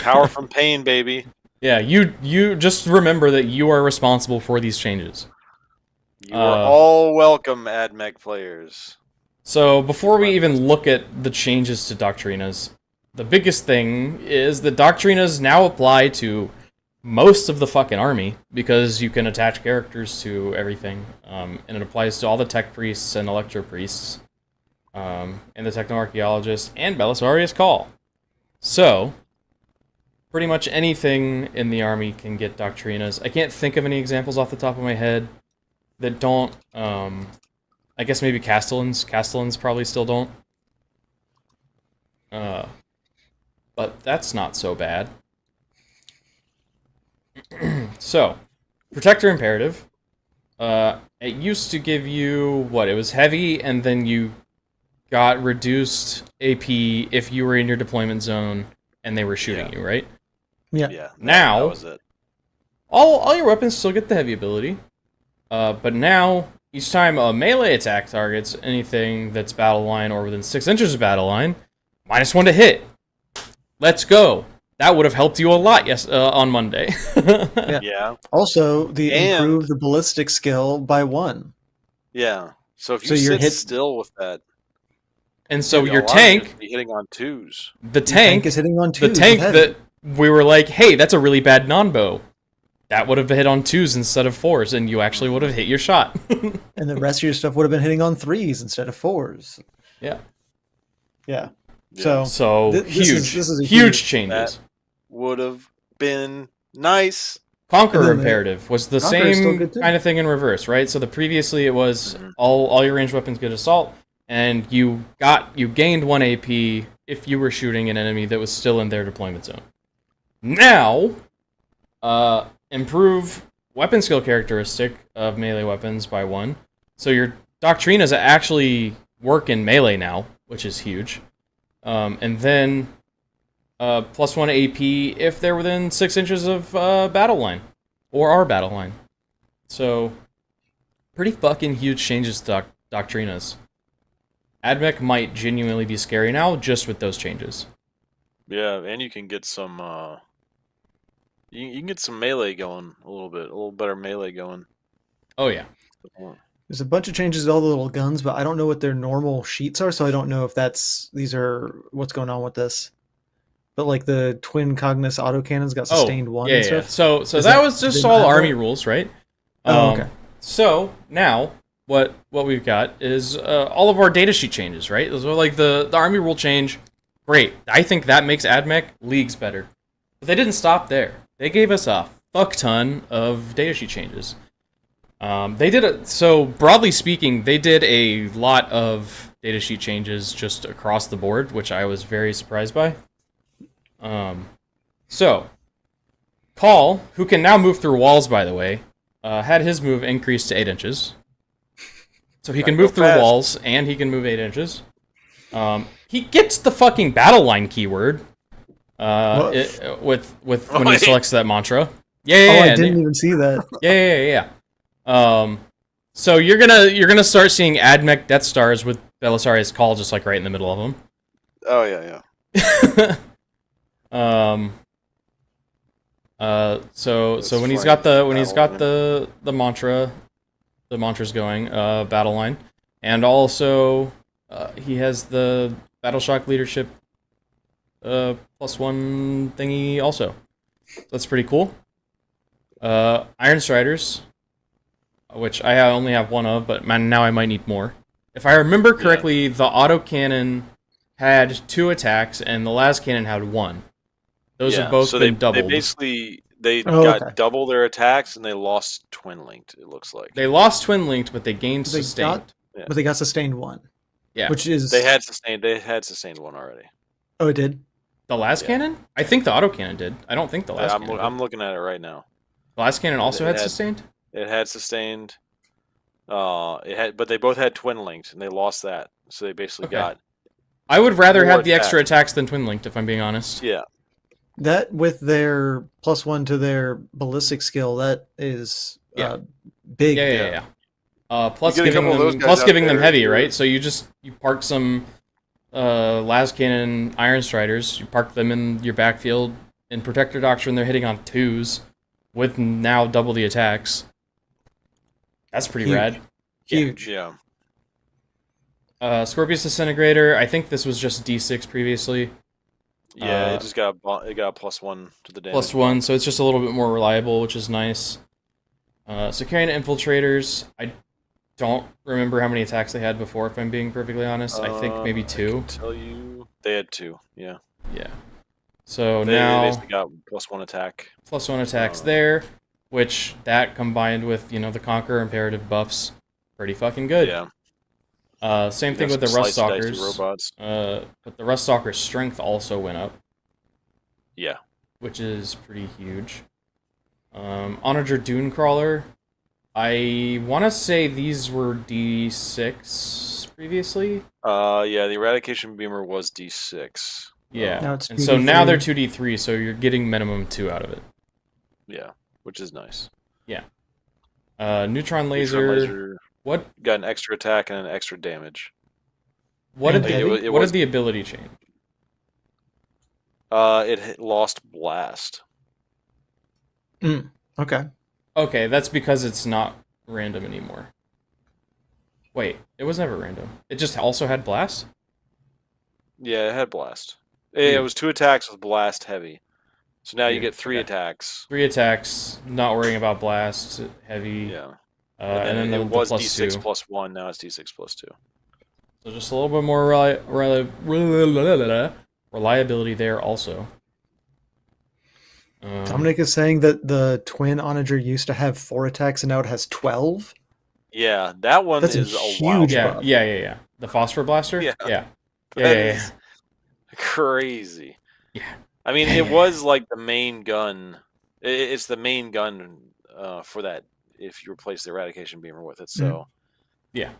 Power from pain, baby. Yeah, you just remember that you are responsible for these changes. You are all welcome, ADMECH players. So before we even look at the changes to Doctrinas, the biggest thing is that Doctrinas now apply to most of the fucking army, because you can attach characters to everything, and it applies to all the Tech Priests and Electro Priests, and the Techno-Archaeologist, and Belisarius Call. So, pretty much anything in the army can get Doctrinas. I can't think of any examples off the top of my head that don't. I guess maybe Castellans. Castellans probably still don't. But that's not so bad. So, Protector Imperative. A it used to give you, what, it was heavy, and then you got reduced AP if you were in your deployment zone and they were shooting you, right? Yeah. Yeah. Now, that was it. all your weapons still get the heavy ability, but now, each time a melee attack targets anything that's battle line or within 6 inches of battle line, -1 to hit. Let's go. That would have helped you a lot on Monday. Yeah. Also, improved the ballistic skill by 1. Yeah. So if you sit still with that, and so your tank be hitting on 2s. The tank is hitting on 2s. The tank that we were like, hey, that's a really bad non-bow. That would have hit on 2s instead of 4s, and you actually would have hit your shot. And the rest of your stuff would have been hitting on 3s instead of 4s. Yeah. Yeah. So huge, this is huge changes. That would have been nice. Conqueror imperative was the same kind of thing in reverse, right? So previously it was all your ranged weapons get assault, and you gained 1 AP if you were shooting an enemy that was still in their deployment zone. Now, improve weapon skill characteristic of melee weapons by 1. So your doctrinas actually work in melee now, which is huge. And then +1 AP if they're within 6 inches of battle line, or our battle line. So, pretty fucking huge changes to doctrinas. ADMECH might genuinely be scary now, just with those changes. Yeah, and you can get some you can get some melee going a little better melee going. Oh yeah. There's a bunch of changes to all the little guns, but I don't know what their normal sheets are, so I don't know if these are what's going on with this. But like the twin Cognis autocannons got sustained 1 and stuff. So that was just all army rules, right? Okay. So now what we've got is all of our datasheet changes, right? Those are like the army rule change. Great. I think that makes ADMECH leagues better. But they didn't stop there. They gave us a fuck ton of datasheet changes. So broadly speaking, they did a lot of datasheet changes just across the board, which I was very surprised by. So Call, who can now move through walls, by the way, had his move increased to 8 inches. So he can move through walls, and he can move 8 inches. He gets the fucking battle line keyword when he selects that mantra. Yeah. I didn't even see that. Yeah. So you're gonna start seeing ADMECH Death Stars with Belisarius Call just like right in the middle of them. Oh yeah. So when he's got the mantra, the mantra's going battle line, and also he has the Battle Shock leadership +1 thingy also. That's pretty cool. Iron Striders, which I only have 1 of, but now I might need more. If I remember correctly, the autocannon had 2 attacks, and the las cannon had 1. Those have both been doubled. They got double their attacks, and they lost twin linked. It looks like they lost twin linked, but they gained sustained. But they got sustained 1. Yeah, which is they had sustained 1 already. Oh, it did. The las cannon? I think the autocannon did. I don't think the las cannon. I'm looking at it right now. The las cannon also had sustained. It had sustained. But they both had twin linked, and they lost that. So they basically got. I would rather have the extra attacks than twin linked, if I'm being honest. Yeah. That with their +1 to their ballistic skill, that is big. Yeah. Plus giving them heavy, right? So you park some las cannon Iron Striders. You park them in your backfield in Protector Doctrine. They're hitting on 2s with now double the attacks. That's pretty rad. Huge. Yeah. Scorpius Disintegrator. I think this was just D6 previously. Yeah, it got +1 to the damage. +1, so it's just a little bit more reliable, which is nice. Sicarian Infiltrators. I don't remember how many attacks they had before, if I'm being perfectly honest. I think maybe 2. I can tell you, they had 2. Yeah. Yeah. So they basically got +1 attack. +1 attacks there, which that combined with the Conqueror Imperative buffs, pretty fucking good. Yeah. Same thing with the Rust Stalkers. Robots. But the Rust Stalker's strength also went up. Yeah. Which is pretty huge. Onager Dune Crawler. I want to say these were D6 previously. Yeah, the Eradication Beamer was D6. Yeah, Now it's and so now 2d3. they're 2D3, so you're getting minimum 2 out of it. Yeah, which is nice. Yeah. Neutron laser. What? Got an extra attack and an extra damage. What did And the ability change? It lost blast. Okay. Okay, that's because it's not random anymore. Wait, it was never random. It just also had blast? Yeah, it had blast. It was 2 attacks with blast heavy. So now you get 3 Okay. attacks. 3 attacks, not worrying about blast, heavy. Yeah. And then it was the D6 +2. plus 1, now it's D6 plus 2. So just a little bit more reliability there also. Dominic is saying that the twin onager used to have 4 attacks and now it has 12. Yeah, that one That's is a a huge wild. buff. Yeah. The phosphor blaster? Yeah. Yeah. Is crazy. Yeah. I mean, it was like the main gun. It's the main gun for that if you replace the Eradication Beamer with it. So yeah,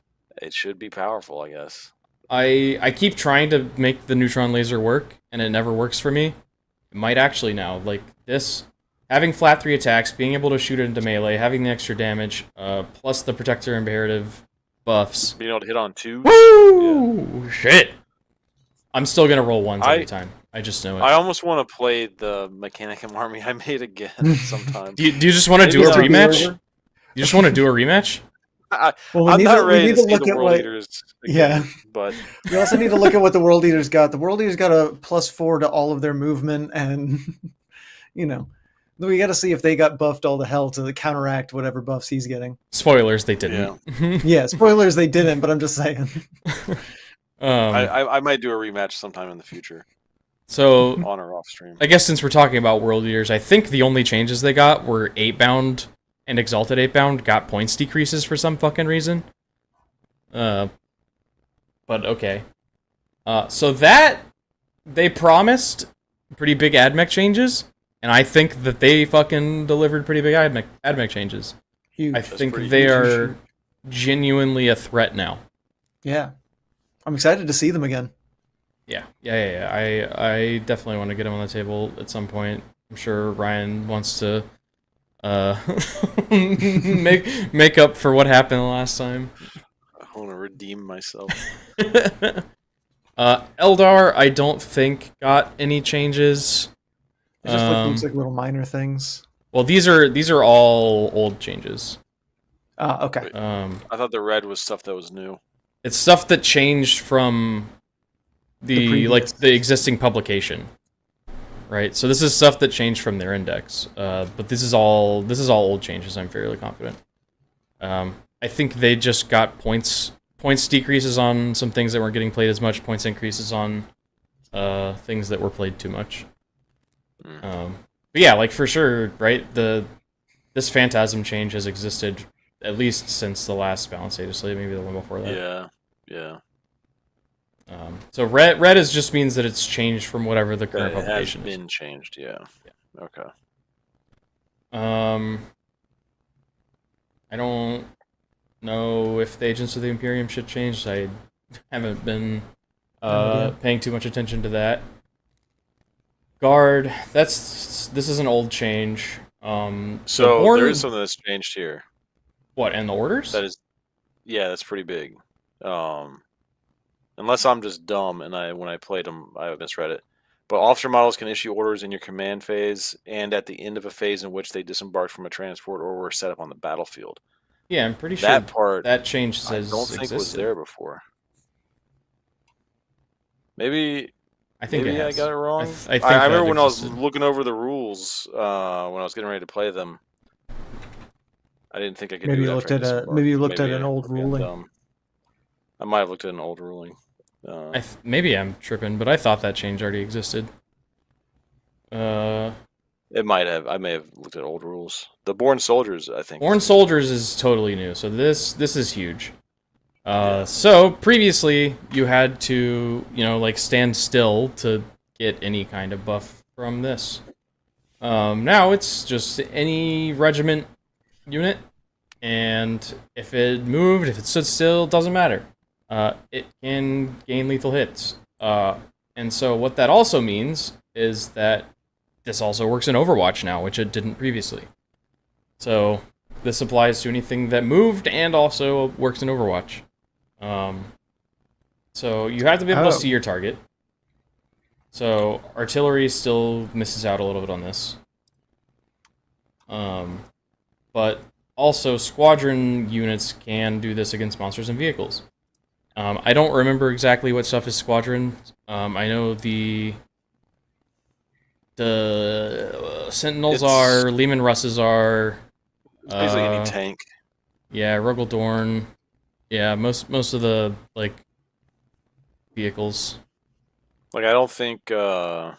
it should be powerful, I guess. I keep trying to make the neutron laser work, and it never works for me. It might actually now. Like this, having flat 3 attacks, being able to shoot it into melee, having the extra damage, plus the protector imperative buffs. Being able to hit on 2. Woo! Yeah. Shit! I'm still gonna roll 1s every time. I just know it. I almost want to play the Mechanicum army I made again sometime. Do you just want to do a rematch? You just want to do a rematch? I'm not ready to see the World Eaters again, but you also need to look at what the World Eaters got. The World Eaters got a +4 to all of their movement, and we got to see if they got buffed all to hell to counteract whatever buffs he's getting. Spoilers, they didn't. Yeah, spoilers, they didn't. But I'm just saying. I might do a rematch sometime in the future. So on or off stream. I guess since we're talking about World Eaters, I think the only changes they got were 8-bound and Exalted 8-bound got points decreases for some fucking reason. But okay. So that they promised pretty big ADMECH changes, and I think that they fucking delivered pretty big ADMECH changes. Huge. I think they are genuinely a threat now. Yeah. I'm excited to see them again. Yeah. I definitely want to get them on the table at some point. I'm sure Ryan wants to make up for what happened last time. I want to redeem myself. Eldar, I don't think got any changes. It just looks like little minor things. Well, these are all old changes. Okay. I thought the red was stuff that was new. It's stuff that changed from the existing publication, right? So this is stuff that changed from their index, but this is all old changes. I'm fairly confident. I think they just got points decreases on some things that weren't getting played as much, points increases on things that were played too much. But yeah, like for sure, right? This Phantasm change has existed at least since the last Balance Dataslate, maybe the one before that. Yeah. So red just means that it's changed from whatever the current publication is. It has been changed, yeah. Okay. I don't know if the Agents of the Imperium shit changed. I haven't been paying too much attention to that. Guard, this is an old change. So there is something that's changed here. What, in the orders? That's pretty big. Unless I'm just dumb and when I played them, I misread it. But officer models can issue orders in your command phase and at the end of a phase in which they disembarked from a transport or were set up on the battlefield. Yeah, I'm pretty sure that part that change says I don't think was there before. Maybe I got it wrong. I remember when I was looking over the rules when I was getting ready to play them. I didn't think I could do that. Maybe you looked at an old ruling. I might have looked at an old ruling. Maybe I'm tripping, but I thought that change already existed. It might have. I may have looked at old rules. The Born Soldiers, I think. Born Soldiers is totally new, so this is huge. So previously you had to, stand still to get any kind of buff from this. Now it's just any regiment unit and if it moved, if it stood still, doesn't matter. It can gain lethal hits. And so what that also means is that this also works in Overwatch now, which it didn't previously. So this applies to anything that moved and also works in Overwatch. So you have to be able to see your target. So artillery still misses out a little bit on this. But also squadron units can do this against monsters and vehicles. I don't remember exactly what stuff is squadron. I know the Sentinels are, Lehman Russes are. Basically any tank. Yeah, Ruggeldorn. Yeah, most of the vehicles. Like I don't think the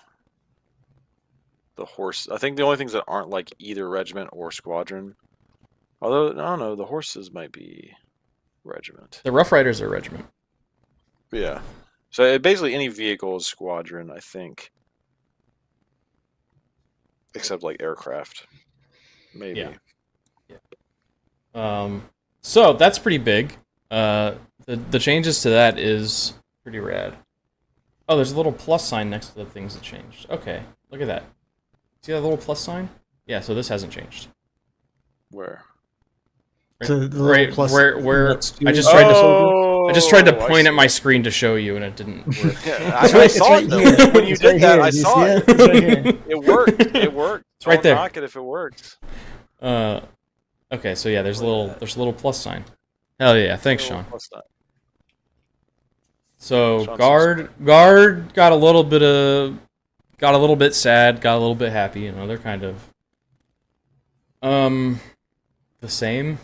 horse. I think the only things that aren't like either regiment or squadron. Although I don't know, the horses might be regiment. The Rough Riders are regiment. Yeah. So basically any vehicle is squadron, I think. Except like aircraft. Maybe. Yeah. So that's pretty big. The changes to that is pretty rad. Oh, there's a little plus sign next to the things that changed. Okay, look at that. See that little plus sign? Yeah, so this hasn't changed. Where? Right, So the right plus where I just tried to point at my screen to show you, and it didn't work. Yeah, I saw it though. When you did that, I saw it. It worked. It worked. It's right there. Don't knock it if it works. Okay, so yeah, there's a little plus sign. Hell yeah, thanks, Sean. So guard got a little bit sad, got a little bit happy. You know, they're kind of the same.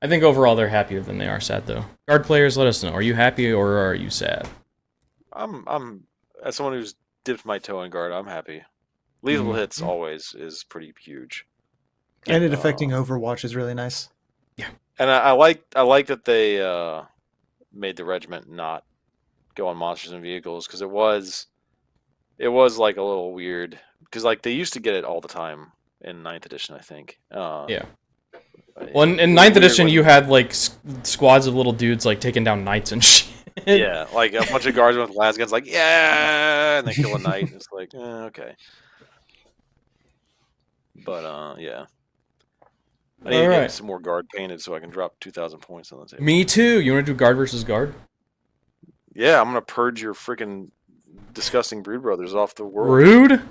I think overall they're happier than they are sad, though. Guard players, let us know. Are you happy or are you sad? I'm as someone who's dipped my toe in guard, I'm happy. Lethal hits always is pretty huge. And it affecting Overwatch is really nice. Yeah. And I like that they made the regiment not go on monsters and vehicles, because it was like a little weird, because like they used to get it all the time in 9th edition, I think. Yeah. Well, in 9th edition, you had like squads of little dudes like taking down knights and shit. Yeah, like a bunch of guardsmen with las guns, like yeah, and they kill a knight. It's like okay, but yeah. I need to get some more guard painted so I can drop 2,000 points on the table. Me too. You want to do guard versus guard? Yeah, I'm gonna purge your freaking disgusting brood brothers off the world. Rude?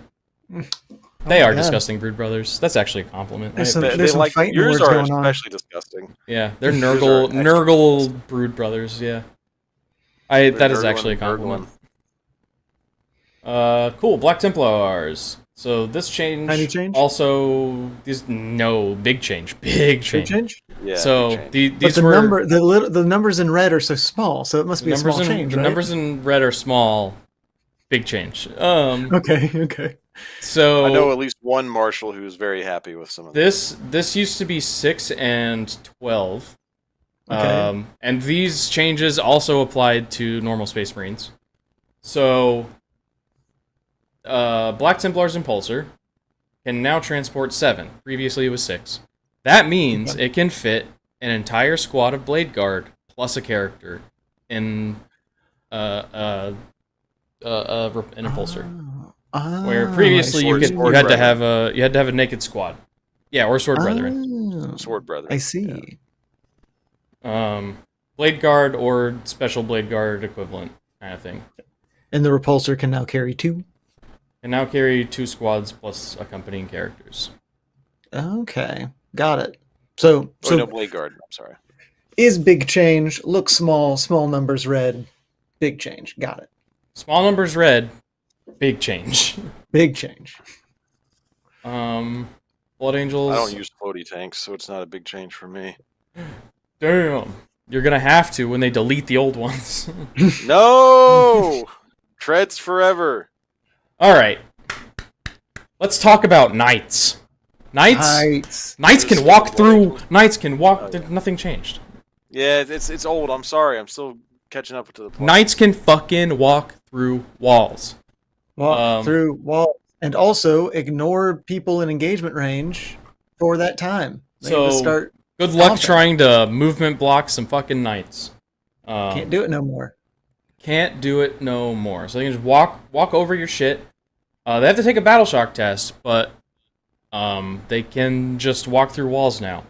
They are disgusting brood brothers. That's actually a compliment. There's some fighting yours words are going on. especially disgusting. Yeah, they're Nurgle brood brothers. Yeah, that is actually a compliment. Cool. Black Templars. So this change. Tiny change. Also, big change. Big change. Yeah. So these were the numbers in red are so small, so it must be a small change. The numbers in red are small. Big change. Okay. So I know at least one marshal who's very happy with some of this. This used to be 6 and 12. Okay. And these changes also applied to normal Space Marines. So Black Templars Impulsor can now transport 7. Previously it was 6. That means it can fit an entire squad of Blade Guard plus a character in an Impulsor. Where previously you had to have a naked squad. Yeah, or Sword Brethren. Sword Brethren. I see. Yeah. Blade Guard or Special Blade Guard equivalent kind of thing. And the Repulsor can now carry 2? And now carry 2 squads plus accompanying characters. Okay, got it. So no Blade Guard. I'm sorry. Is big change. Looks small. Small numbers red. Big change. Got it. Small numbers red. Big change. Big change. Blood Angels. I don't use floaty tanks, so it's not a big change for me. Damn. You're gonna have to when they delete the old ones. No! Treads forever. Alright. Let's talk about knights. Knights can walk through. Knights can walk. Nothing changed. Yeah, it's old. I'm sorry. I'm still catching up to the point. Knights can fucking walk through walls. Walk through walls. And also ignore people in engagement range for that time. They need to start good luck trying to movement block some fucking knights. Can't do it no more. Can't do it no more. So they can just walk over your shit. They have to take a battle shock test, but they can just walk through walls now.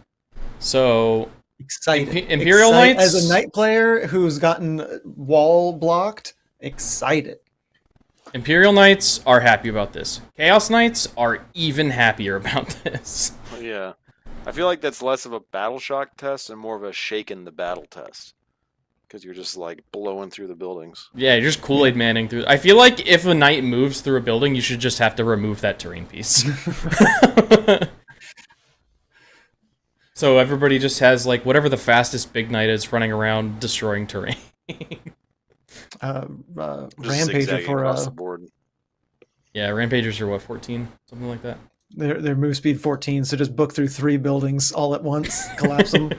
So excited. Imperial Knights, as a knight player who's gotten wall blocked, excited. Imperial Knights are happy about this. Chaos Knights are even happier about this. Yeah. I feel like that's less of a battle shock test and more of a shaken the battle test. Because you're just, like, blowing through the buildings. Yeah, you're just Kool-Aid Manning through. I feel like if a knight moves through a building, you should just have to remove that terrain piece. So everybody just has, like, whatever the fastest big knight is running around destroying terrain. Rampager for across the board. Yeah, Rampagers are what, 14? Something like that? Their move speed 14, so just book through 3 buildings all at once, collapse them.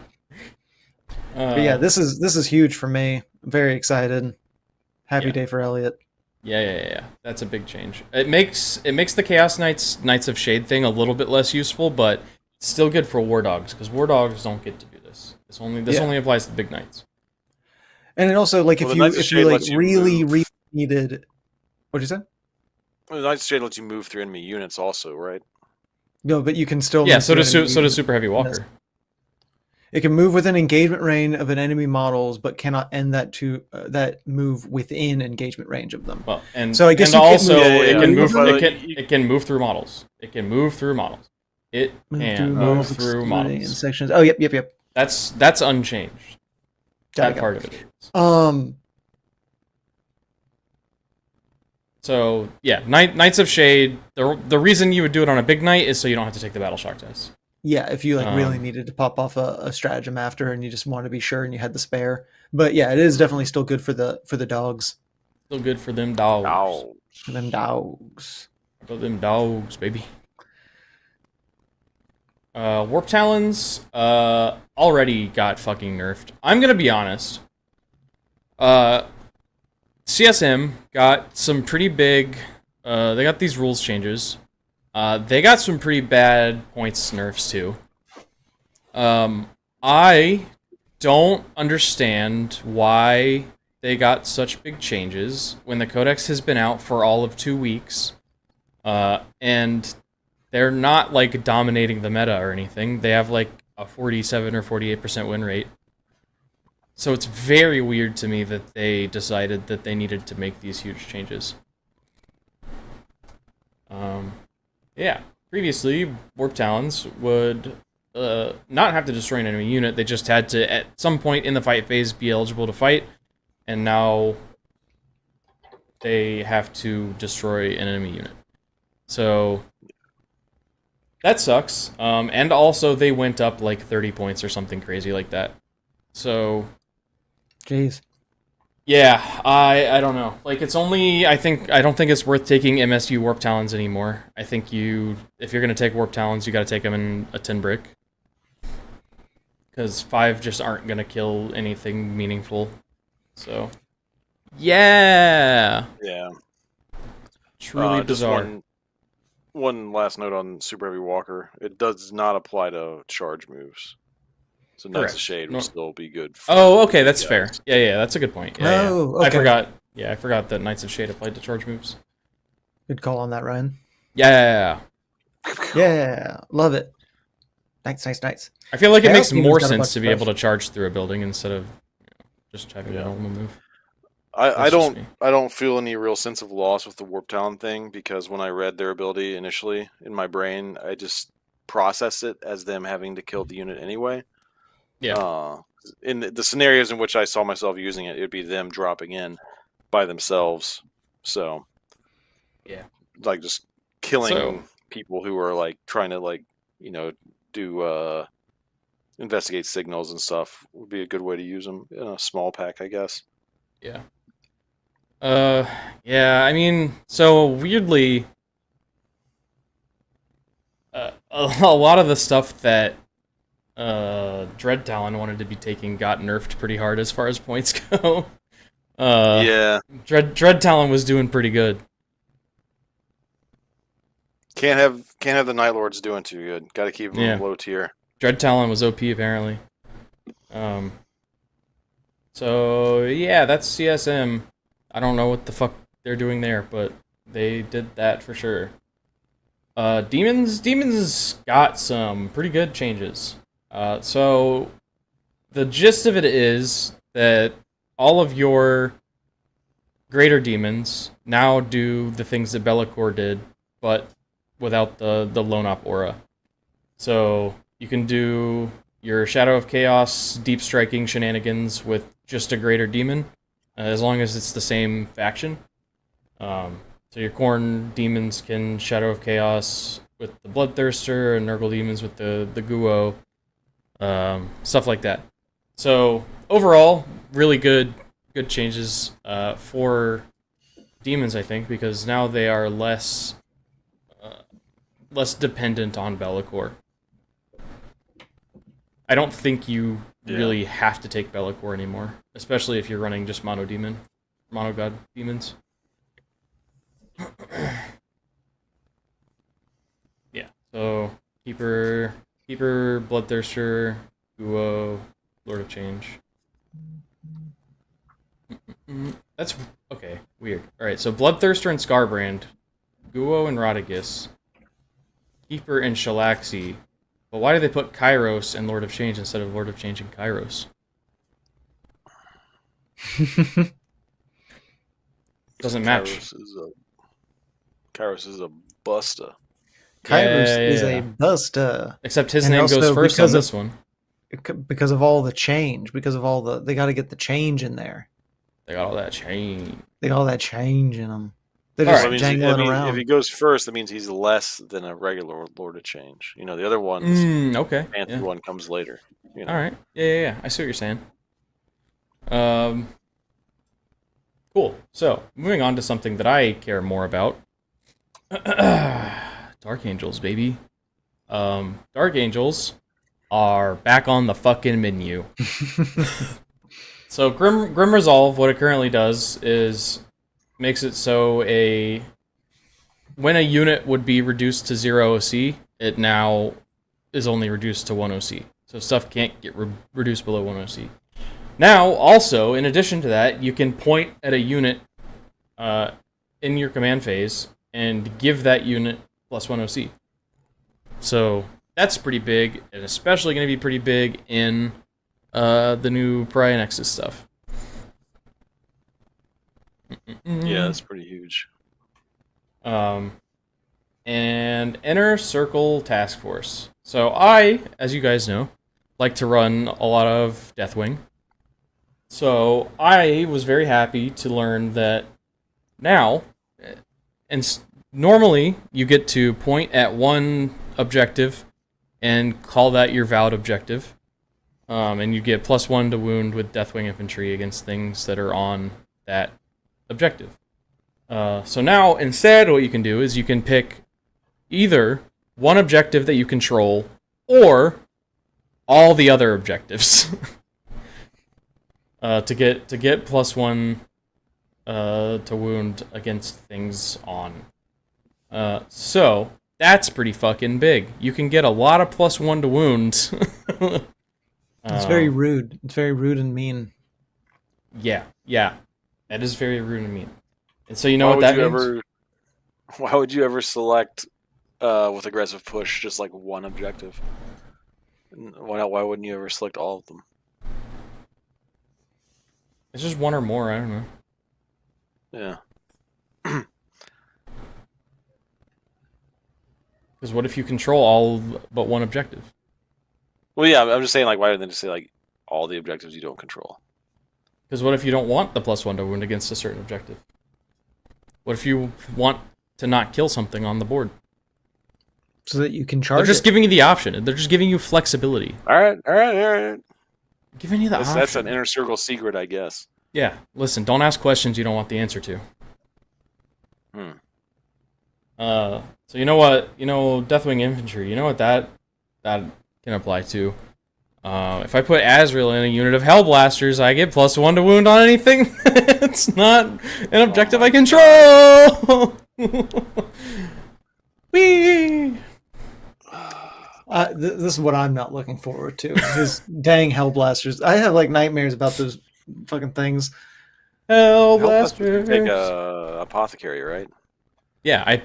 But yeah, this is huge for me. I'm very excited. Happy day for Elliot. Yeah. That's a big change. It makes the Chaos Knights of Shade thing a little bit less useful, but it's still good for War Dogs, because War Dogs don't get to do this. This only applies to big knights. And it also, like, if you like really needed, what'd you say? Well, the Knights of Shade lets you move through enemy units also, right? No, but you can still so does Super Heavy Walker. It can move within engagement range of an enemy models, but cannot end that move within engagement range of them. Well, and so I guess it can move through models. It can move through models. It can move through models in sections. Oh, yep. That's unchanged. That part of it is. So yeah, Knights of Shade. The reason you would do it on a big knight is so you don't have to take the battle shock test. Yeah, if you really needed to pop off a stratagem after, and you just wanted to be sure, and you had the spare. But yeah, it is definitely still good for the dogs. Still good for them dogs. For them dogs. For them dogs, baby. Warp Talons already got fucking nerfed. I'm gonna be honest. CSM got some pretty big. They got these rules changes. They got some pretty bad points nerfs too. I don't understand why they got such big changes when the codex has been out for all of 2 weeks, and they're not like dominating the meta or anything. They have like a 47 or 48% win rate. So it's very weird to me that they decided that they needed to make these huge changes. Yeah, previously, Warp Talons would not have to destroy an enemy unit. They just had to, at some point in the fight phase, be eligible to fight. And now they have to destroy an enemy unit. So that sucks. And also, they went up like 30 points or something crazy like that. So... Jeez. Yeah, I don't know. Like, it's only, I don't think it's worth taking MSU Warp Talons anymore. I think if you're going to take Warp Talons, you got to take them in a 10 brick. Because 5 just aren't going to kill anything meaningful. So, yeah! Yeah. Truly bizarre. Just one last note on Super Heavy Walker. It does not apply to charge moves. So Knights of Shade will still be good. Okay, that's fair. Yeah, that's a good point. Yeah. Okay. I forgot that Knights of Shade applied to charge moves. Good call on that, Ryan. Yeah. Yeah, love it. Nice. I feel like it makes more sense to be able to charge through a building instead of just having a normal move. I don't feel any real sense of loss with the Warp Talon thing, because when I read their ability initially in my brain, I just processed it as them having to kill the unit anyway. Yeah. In the scenarios in which I saw myself using it, it'd be them dropping in by themselves. So, yeah, like just killing people who are like trying to like do investigate signals and stuff would be a good way to use them in a small pack, I guess. Yeah. Yeah. I mean, so weirdly, a lot of the stuff that Dread Talon wanted to be taking got nerfed pretty hard as far as points go. Yeah. Dread Talon was doing pretty good. Can't have the Night Lords doing too good. Got to keep them low tier. Dread Talon was OP apparently. So yeah, that's CSM. I don't know what the fuck they're doing there, but they did that for sure. Demons got some pretty good changes. So the gist of it is that all of your greater demons now do the things that Be'lakor did, but without the lone op aura. So you can do your Shadow of Chaos deep striking shenanigans with just a greater demon, as long as it's the same faction. So your Khorne demons can Shadow of Chaos with the Bloodthirster, and Nurgle demons with the Guo, stuff like that. So overall, really good changes for demons, I think, because now they are less dependent on Be'lakor. I don't think you really have to take Be'lakor anymore, especially if you're running just mono god demons. Yeah, so Keeper, Bloodthirster, Guo, Lord of Change. That's okay, weird. Alright, so Bloodthirster and Scarbrand, Guo and Radagast, Keeper and Shalaxi. But why do they put Kairos and Lord of Change instead of Lord of Change and Kairos? Doesn't match. Kairos is a busta. Kairos is a busta. Except his name goes first on this one. Because of all the change. Because of all the... They got to get the change in there. They got all that change. They got all that change in them. They're just jangling around. If he goes first, that means he's less than a regular Lord of Change. You know, the other ones... okay. Fancy one comes later. You know? Alright. Yeah. I see what you're saying. Cool. So, moving on to something that I care more about. Dark Angels, baby. Dark Angels are back on the fucking menu. So Grim Resolve, what it currently does is makes it so when a unit would be reduced to 0 OC, it now is only reduced to 1 OC. So stuff can't get reduced below 1 OC. Now, also, in addition to that, you can point at a unit in your command phase and give that unit +1 OC. So that's pretty big, and especially going to be pretty big in the new Pariah Nexus stuff. Yeah, that's pretty huge. And Inner Circle Task Force. So I, as you guys know, like to run a lot of Deathwing. So I was very happy to learn that now, and normally you get to point at one objective and call that your vowed objective. And you get +1 to wound with Deathwing Infantry against things that are on that objective. So now, instead, what you can do is you can pick either one objective that you control or all the other objectives to get +1 to wound against things on. So that's pretty fucking big. You can get a lot of +1 to wound. It's very rude. It's very rude and mean. Yeah. That is very rude and mean. And so you know what that means? Why would you ever select with aggressive push just like one objective? Why wouldn't you ever select all of them? It's just one or more, I don't know. Yeah. Because what if you control all but one objective? Well, yeah, I'm just saying, like, why didn't they just say, like, all the objectives you don't control? Because what if you don't want the +1 to wound against a certain objective? What if you want to not kill something on the board? So that you can charge They're just giving you the option. They're just giving you flexibility. All right. Giving you the option. That's an inner circle secret, I guess. Yeah, listen, don't ask questions you don't want the answer to. So you know what? You know, Deathwing Infantry, you know what that can apply to? If I put Azrael in a unit of Hellblasters, I get +1 to wound on anything. It's not an objective I control. Whee! this is what I'm not looking forward to. His dang Hellblasters. I have like nightmares about those fucking things. Hellblasters. Take a apothecary, right? Yeah,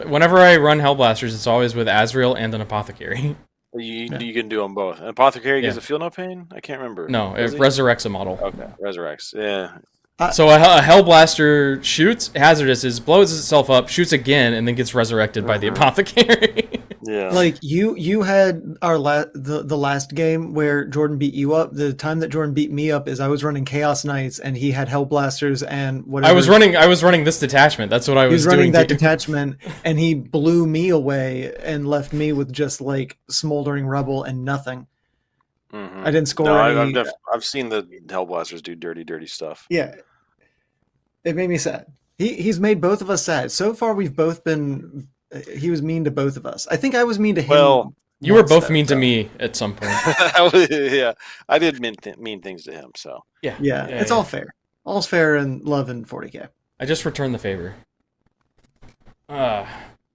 whenever I run Hellblasters, it's always with Azrael and an apothecary. You can do them both. An apothecary gives a feel no pain? I can't remember. No, it resurrects a model. Okay, resurrects. Yeah. So a Hellblaster shoots, hazardous, blows itself up, shoots again, and then gets resurrected by the apothecary. Yeah. Like you had the last game where Jordan beat you up. The time that Jordan beat me up is I was running Chaos Knights and he had Hellblasters and whatever. I was running this detachment. That's what I was doing. He was running that detachment and he blew me away and left me with just like smoldering rubble and nothing. I didn't score any. I've seen the Hellblasters do dirty stuff. Yeah. It made me sad. He's made both of us sad. So far we've both been he was mean to both of us. I think I was mean to him. Well, you were both mean to me at some point. Yeah, I did mean things to him. So yeah, it's all fair. All's fair in love and 40K. I just returned the favor.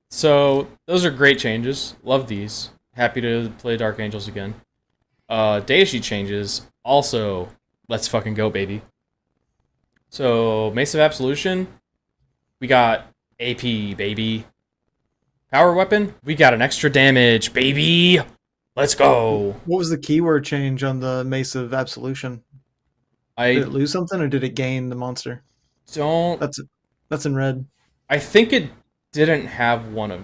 So those are great changes. Love these. Happy to play Dark Angels again. Daisy changes. Also, let's fucking go, baby. So Mace of Absolution, we got AP, baby. Power weapon, we got an extra damage, baby. Let's go. What was the keyword change on the Mace of Absolution? Did it lose something or did it gain the monster? That's in red. I think it didn't have one of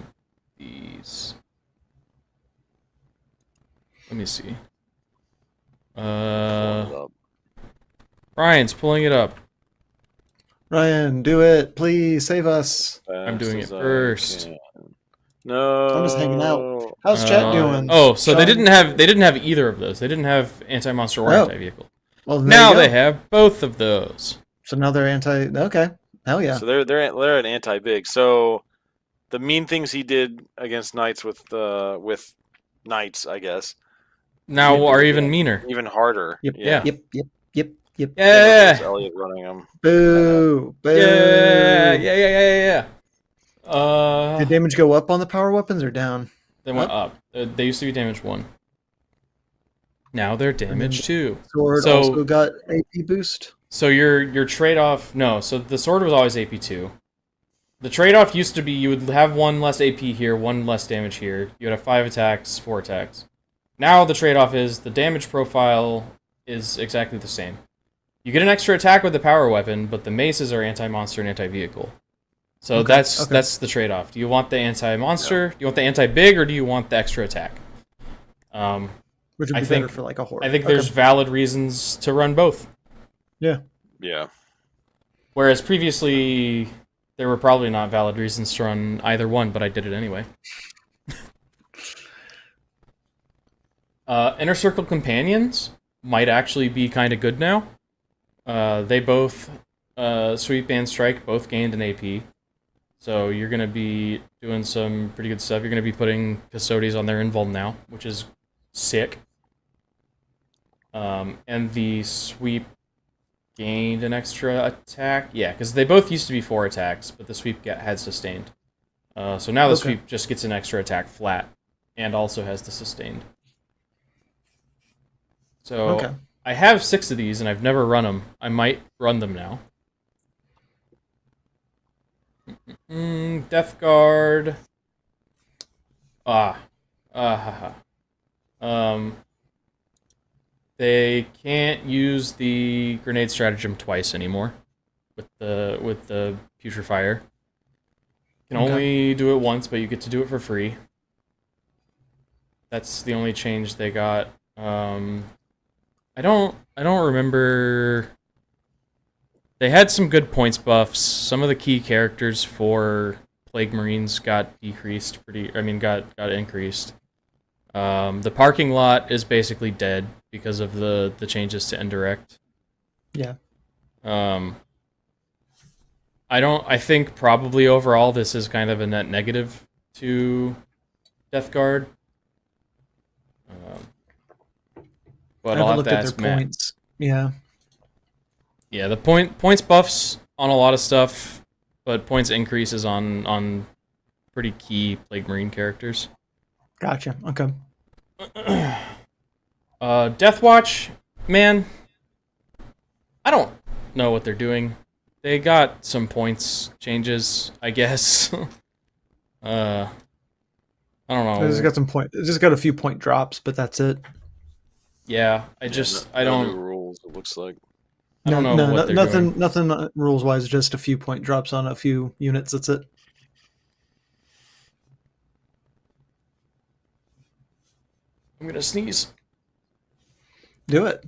these. Let me see. Ryan's pulling it up. Ryan, do it. Please save us. I'm doing it first. No. I'm just hanging out. How's chat doing? Oh, so they didn't have either of those. They didn't have anti-monster or anti-vehicle. Well, now they have both of those. So now they're anti. Okay, hell yeah. So they're an anti-big. So the mean things he did against knights with knights, I guess. Now are even meaner, even harder. Yep. Yeah. Yep. Yeah. Elliot running them. Boo. Yeah. Did damage go up on the power weapons or down? They went up. They used to be damage 1. Now they're damage 2. Sword also got AP boost. So your trade-off... No, so the sword was always AP 2. The trade-off used to be you would have 1 less AP here, 1 less damage here. You would have 5 attacks, 4 attacks. Now the trade-off is the damage profile is exactly the same. You get an extra attack with the power weapon, but the maces are anti-monster and anti-vehicle. So that's the trade-off. Do you want the anti-monster? Do you want the anti-big, or do you want the extra attack? Which would be better for like a horde. I think there's valid reasons to run both. Yeah. Yeah. Whereas previously, there were probably not valid reasons to run either one, but I did it anyway. Inner Circle Companions might actually be kind of good now. They both, Sweep and Strike, both gained an AP. So you're going to be doing some pretty good stuff. You're going to be putting Custodes on their invuln now, which is sick. And the Sweep gained an extra attack. Yeah, because they both used to be 4 attacks, but the Sweep had sustained. So now the Sweep just gets an extra attack flat, and also has the sustained. So I have 6 of these, and I've never run them. I might run them now. Death Guard. They can't use the grenade stratagem twice anymore with the Putrefier. You can only do it once, but you get to do it for free. That's the only change they got. I don't remember. They had some good points buffs. Some of the key characters for Plague Marines got decreased got increased. The parking lot is basically dead because of the changes to indirect. Yeah. I think probably overall this is kind of a net negative to Death Guard. But I'll have to ask Matt. Points. Yeah. Yeah, the points buffs on a lot of stuff, but points increases on pretty key Plague Marine characters. Gotcha. Okay. Deathwatch, man, I don't know what they're doing. They got some points changes, I guess. I don't know. They just got some point. They just got a few point drops, but that's it. Yeah, I don't. New rules. It looks like. I don't know what they're doing. Nothing rules wise. Just a few point drops on a few units. That's it. I'm gonna sneeze. Do it.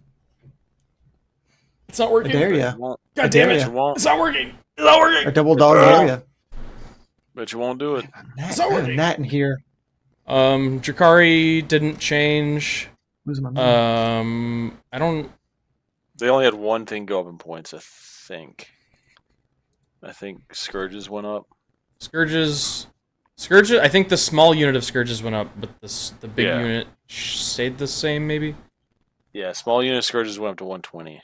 It's not working. I dare you. God damn it! It's not working. It's not working. A double dog dare you. But you won't do it. It's not working. That in here. Drakari didn't change. Losing my mind. I don't. They only had one thing go up in points, I think. I think Scourges went up. Scourges. I think the small unit of Scourges went up, but the big unit stayed the same, maybe? Yeah, small unit Scourges went up to 120.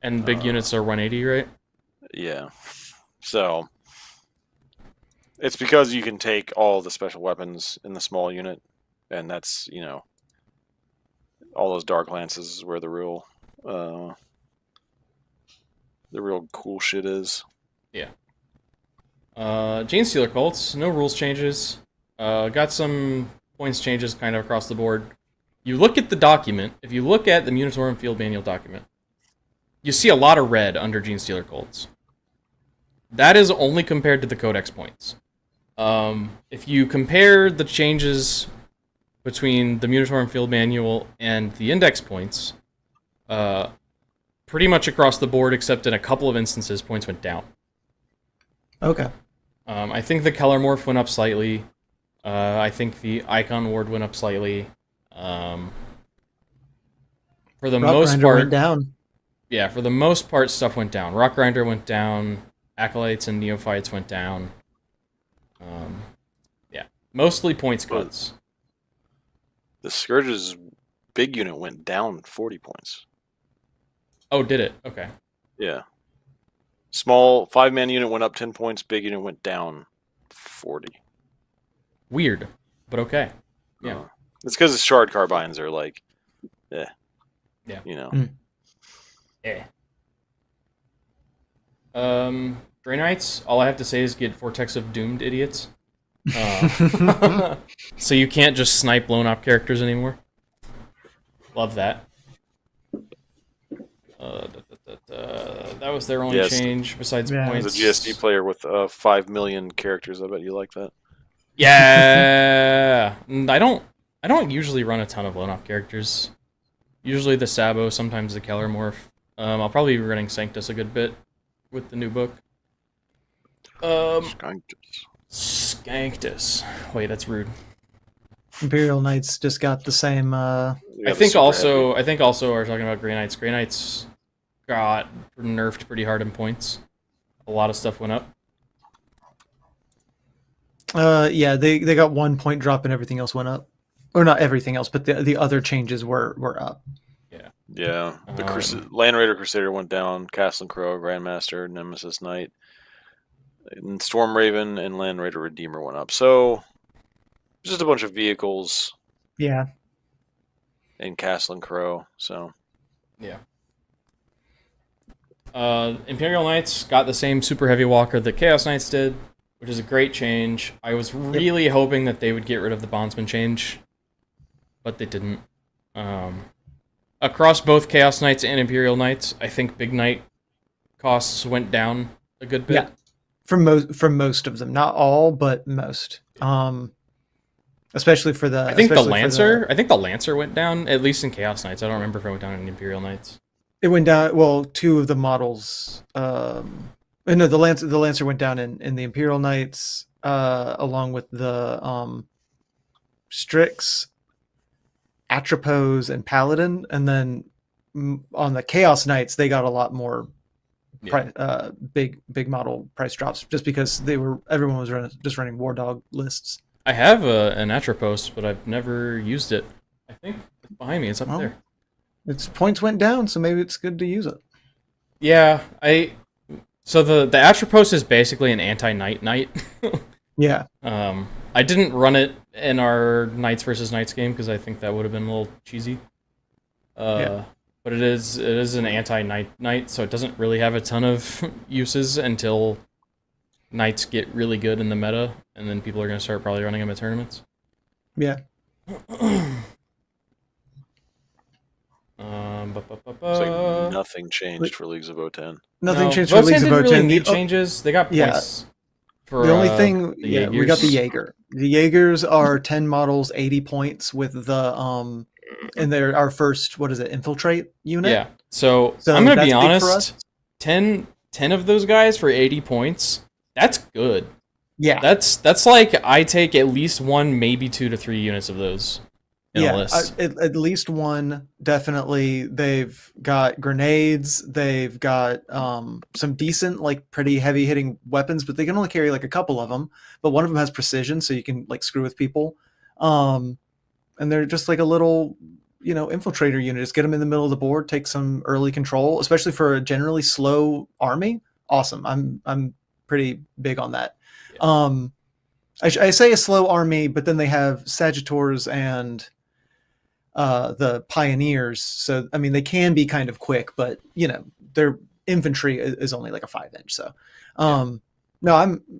And big units are 180, right? Yeah. So, it's because you can take all the special weapons in the small unit, and that's, all those Dark Lances is where the real cool shit is. Yeah. Genestealer Cults, no rules changes. Got some points changes kind of across the board. You look at the document, if you look at the Munitorum Field Manual document, you see a lot of red under Genestealer Cults. That is only compared to the Codex points. If you compare the changes between the Munitorum Field Manual and the Index points, pretty much across the board, except in a couple of instances, points went down. Okay. I think the Color Morph went up slightly. I think the Icon Ward went up slightly. For the most part, went down. Yeah, for the most part, stuff went down. Rock Grinder went down. Acolytes and Neophytes went down. Yeah, mostly points cuts. The Scourge's big unit went down 40 points. Oh, did it? Okay. Yeah. Small 5-man unit went up 10 points. Big unit went down 40. Weird, but okay. Yeah. It's because the shard carbines are like, Yeah. Yeah. Grey Knights, all I have to say is get Vortex of Doomed, idiots. So you can't just snipe blown up characters anymore. Love that. That was their only change besides points. As a GSD player with 5 million characters, I bet you like that. Yeah, I don't usually run a ton of blown up characters. Usually the Sabo, sometimes the Keller Morph. I'll probably be running Sanctus a good bit with the new book. Skanktus. Wait, that's rude. Imperial Knights just got the same. I think also we're talking about Grey Knights. Grey Knights got nerfed pretty hard in points. A lot of stuff went up. Yeah, they got 1 point drop and everything else went up, or not everything else, but the other changes were up. Yeah. The Land Raider Crusader went down. Castle and Crow, Grandmaster, Nemesis Knight, and Storm Raven and Land Raider Redeemer went up. So just a bunch of vehicles. Yeah. In Castle and Crow. So yeah. Imperial Knights got the same super heavy walker that Chaos Knights did, which is a great change. I was really hoping that they would get rid of the Bondsman change, but they didn't. Across both Chaos Knights and Imperial Knights, I think Big Knight costs went down a good bit. Yeah, from most of them, not all, but most. Especially for the. I think the Lancer. I think the Lancer went down, at least in Chaos Knights. I don't remember if it went down in Imperial Knights. It went down. Well, two of the models. No, the Lancer went down in the Imperial Knights, along with the Strix, Atropos, and Paladin, and then on the Chaos Knights they got a lot more big model price drops, just because everyone was just running War Dog lists. I have an Atropos, but I've never used it. I think it's behind me. It's up there. Its points went down, so maybe it's good to use it. Yeah, so the Atropos is basically an anti-Knight. Yeah. I didn't run it in our Knights versus Knights game because I think that would have been a little cheesy. But it is an anti-knight, so it doesn't really have a ton of uses until knights get really good in the meta, and then people are going to start probably running them at tournaments. Yeah. It's like nothing changed for Leagues of O10. Nothing changed for Leagues of O10. Really need changes. They got points. For, the only thing, the we got the Jaeger. The Jaegers are 10 models, 80 points with the and they're our first, what is it, infiltrate unit? Yeah. So I'm going to be honest, 10 of those guys for 80 points, that's good. Yeah. That's like, I take at least 1, maybe 2 to 3 units of those in a list. At least 1, definitely. They've got grenades, they've got some decent, like, pretty heavy-hitting weapons, but they can only carry, like, a couple of them. But one of them has precision, so you can, like, screw with people. And they're just like a little, infiltrator unit. Just get them in the middle of the board, take some early control, especially for a generally slow army. Awesome. I'm pretty big on that. Yeah. I say a slow army, but then they have Sagittars and the Pioneers. So, I mean, they can be kind of quick, but, their infantry is only like a 5-inch. So, no,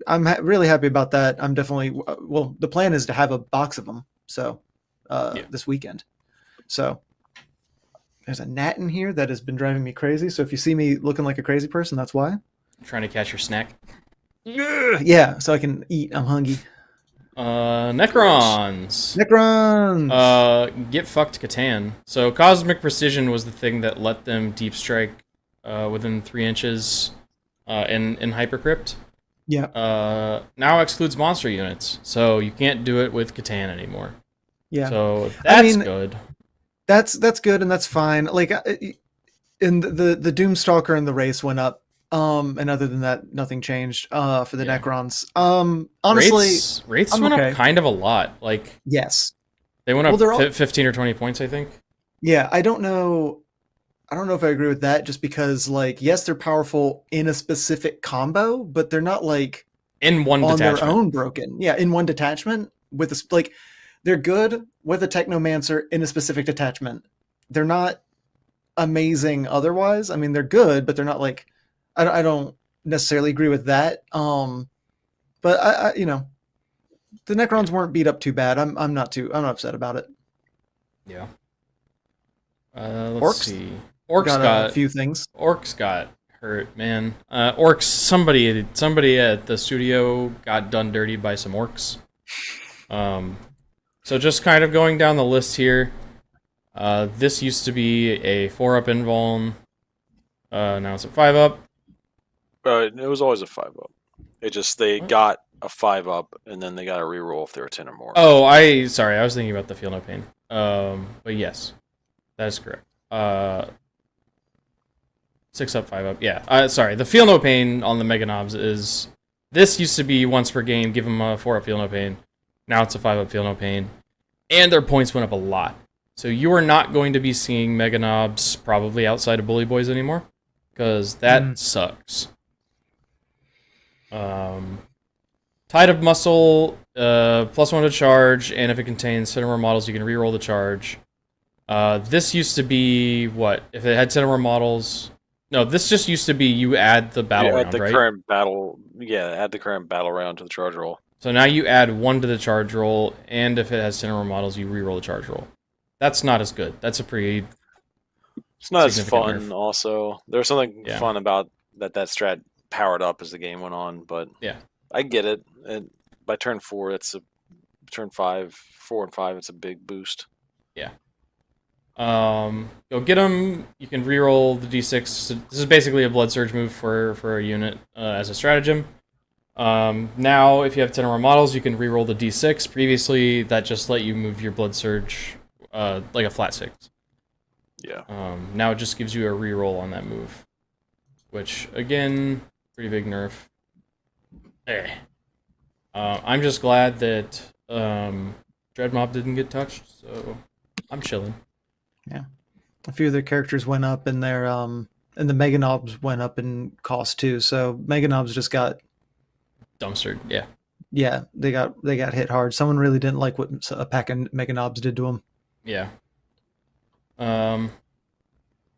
I'm really happy about that. I'm definitely, the plan is to have a box of them. So, this weekend. So there's a gnat in here that has been driving me crazy. So if you see me looking like a crazy person, that's why. Trying to catch your snack. Yeah, so I can eat. I'm hungry. Necrons. Get fucked Catan. So Cosmic Precision was the thing that let them deep strike within 3 inches in Hypercrypt. Yeah. Now excludes monster units, so you can't do it with Catan anymore. Yeah. So that's good. That's good and that's fine. Like, and the Doomstalker and the race went up. And other than that, nothing changed for the Necrons. Honestly, rates went up kind of a lot. Like, yes, they went up 15 or 20 points, I think. Yeah, I don't know if I agree with that. Just because, like, yes, they're powerful in a specific combo, but they're not like in one on detachment. Their own broken. Yeah, in one detachment with a like. They're good with a Technomancer in a specific detachment. They're not amazing otherwise. I mean, they're good, but they're not like. I don't necessarily agree with that. But I the Necrons weren't beat up too bad. I'm not upset about it. Yeah. Let's see. Orcs got a few things. Orcs got hurt, man. Orcs. Somebody at the studio got done dirty by some orcs. So just kind of going down the list here. This used to be a 4-up invuln. Now it's a 5-up. It was always a 5-up. They got a 5-up and then they got a reroll if they were 10 or more. Oh, I was thinking about the Feel No Pain. But yes, that is correct. 6-up, 5-up. Yeah. Sorry, the Feel No Pain on the Mega Knobs is. This used to be once per game, give them a 4-up Feel No Pain. Now it's a 5-up Feel No Pain. And their points went up a lot. So you are not going to be seeing Mega Knobs probably outside of Bully Boys anymore. Because that sucks. Tide of Muscle, +1 to charge, and if it contains 10 or more models, you can reroll the charge. This used to be, what? If it had 10 or more models... No, this just used to be you add the battle round, right? Add the current battle round to the charge roll. So now you add 1 to the charge roll, and if it has 10 or more models, you reroll the charge roll. That's not as good. That's a pretty... It's not as fun, nerf. Also. There was something fun about that strat powered up as the game went on, but I get it. And by turn 4, turn 5, 4 and 5, it's a big boost. Yeah. Go get them. You can reroll the d6. So this is basically a Blood Surge move for a unit as a stratagem. Now, if you have 10 or more models, you can reroll the d6. Previously, that just let you move your Blood Surge like a flat 6. Yeah. Now it just gives you a reroll on that move, which again, pretty big nerf. I'm just glad that Dreadmob didn't get touched, so I'm chilling. Yeah, a few of their characters went up, and their and the Mega Knobs went up in cost too. So Mega Knobs just got dumpstered. Yeah. Yeah, they got hit hard. Someone really didn't like what a pack of Mega Knobs did to them. Yeah.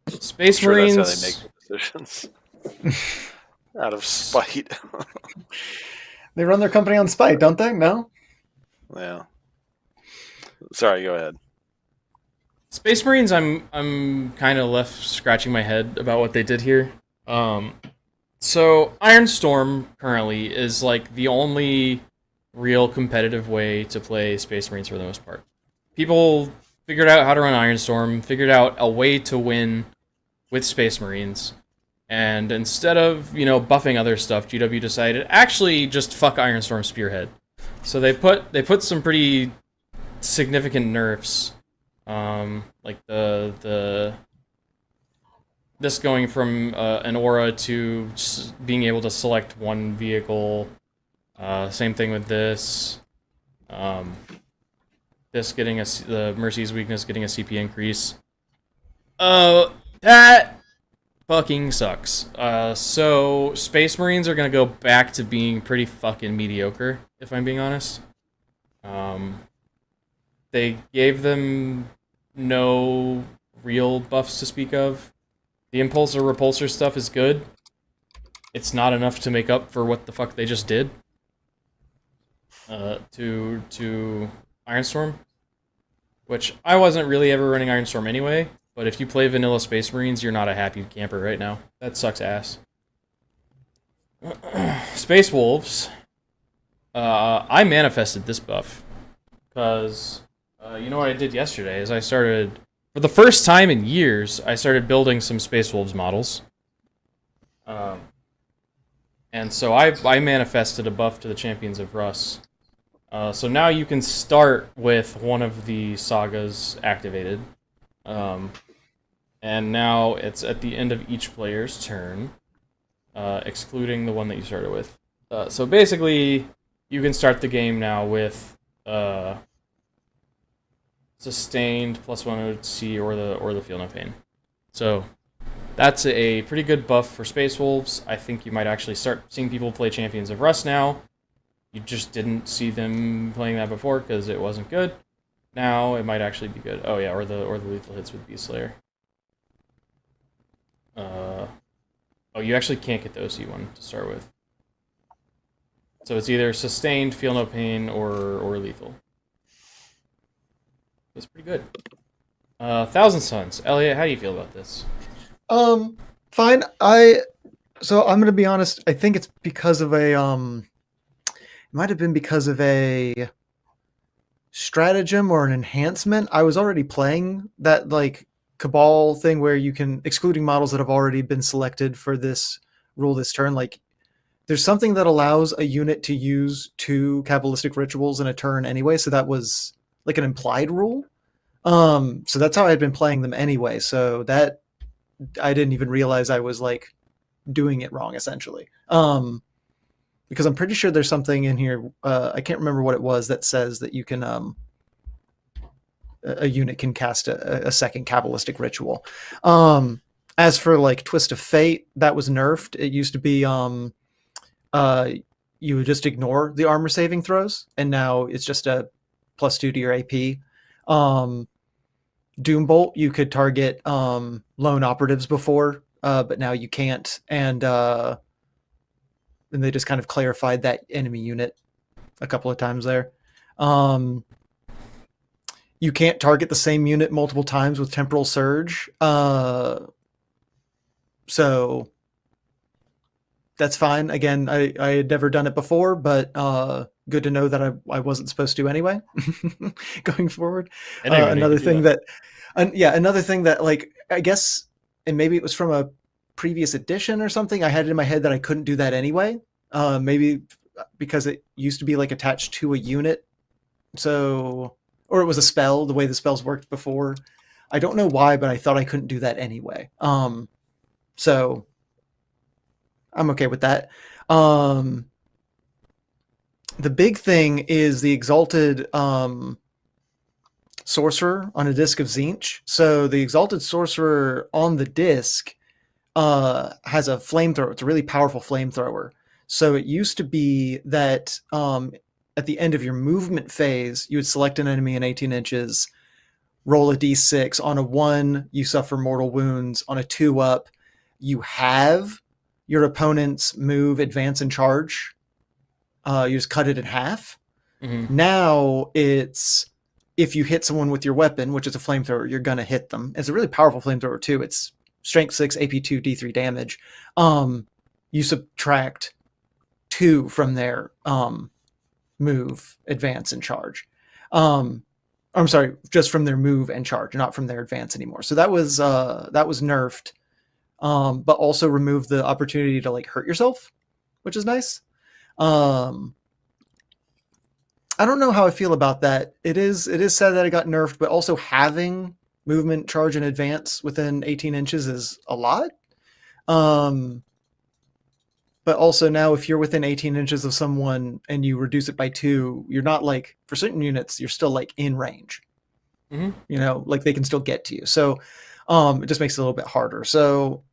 Space I'm sure Marines. That's how they make the decisions. Out of spite. They run their company on spite, don't they? No? Yeah. Sorry, go ahead. Space Marines, I'm kind of left scratching my head about what they did here. So Iron Storm currently is like the only real competitive way to play Space Marines for the most part. People figured out how to run Iron Storm, figured out a way to win with Space Marines, and instead of, buffing other stuff, GW decided actually just fuck Iron Storm Spearhead. So they put some pretty significant nerfs, like this going from an aura to being able to select one vehicle. Same thing with this. This getting the Mercy's weakness getting a CP increase. That fucking sucks. So Space Marines are gonna go back to being pretty fucking mediocre, if I'm being honest. They gave them no real buffs to speak of. The Impulse or Repulsor stuff is good. It's not enough to make up for what the fuck they just did. To Ironstorm. Which, I wasn't really ever running Ironstorm anyway, but if you play vanilla Space Marines, you're not a happy camper right now. That sucks ass. Space Wolves. I manifested this buff. Because, you know what I did yesterday is I started... For the first time in years, I started building some Space Wolves models. And so I manifested a buff to the Champions of Russ. So now you can start with one of the sagas activated. And now it's at the end of each player's turn, excluding the one that you started with. So basically, you can start the game now with sustained +1 OC or the Feel No Pain. So that's a pretty good buff for Space Wolves. I think you might actually start seeing people play Champions of Rust now. You just didn't see them playing that before because it wasn't good. Now it might actually be good. Oh yeah, or the lethal hits with Beast Slayer. Oh, you actually can't get the OC one to start with. So it's either sustained, Feel No Pain, or lethal. That's pretty good. Thousand Suns. Elliot, how do you feel about this? Fine. So I'm gonna be honest. I think it's because of a it might have been because of a stratagem or an enhancement. I was already playing that like Cabal thing where you can excluding models that have already been selected for this rule this turn. Like there's something that allows a unit to use 2 Kabbalistic rituals in a turn anyway. So that was like an implied rule. So that's how I had been playing them anyway. So that I didn't even realize I was like doing it wrong essentially. Because I'm pretty sure there's something in here. I can't remember what it was that says that you can a unit can cast a second Kabbalistic ritual. As for like Twist of Fate, that was nerfed. It used to be you would just ignore the armor saving throws, and now it's just a +2 to your AP. Doombolt, you could target lone operatives before, but now you can't. And they just kind of clarified that enemy unit a couple of times there. You can't target the same unit multiple times with Temporal Surge. So that's fine. Again, I had never done it before, but good to know that I wasn't supposed to anyway. Going forward, another thing that like I guess, and maybe it was from a previous edition or something. I had it in my head that I couldn't do that anyway. Maybe because it used to be like attached to a unit, so or it was a spell. The way the spells worked before, I don't know why, but I thought I couldn't do that anyway. So I'm okay with that. The big thing is the Exalted Sorcerer on a disc of Tzeentch. So the Exalted Sorcerer on the disc has a flamethrower. It's a really powerful flamethrower. So it used to be that at the end of your movement phase, you would select an enemy in 18 inches, roll a d6. On a 1, you suffer mortal wounds. On a 2 up, you have your opponent's move, advance, and charge. You just cut it in half. Mm-hmm. Now it's if you hit someone with your weapon, which is a flamethrower, you're gonna hit them. It's a really powerful flamethrower too. It's strength 6, AP 2, D3 damage. You subtract 2 from their move, advance, and charge. I'm sorry, just from their move and charge, not from their advance anymore. So that was nerfed, but also removed the opportunity to like hurt yourself, which is nice. I don't know how I feel about that. It is sad that it got nerfed, but also having movement, charge, and advance within 18 inches is a lot. But also now if you're within 18 inches of someone and you reduce it by 2, you're not like, for certain units, you're still like in range. Mm-hmm. You know, like they can still get to you. So it just makes it a little bit harder. So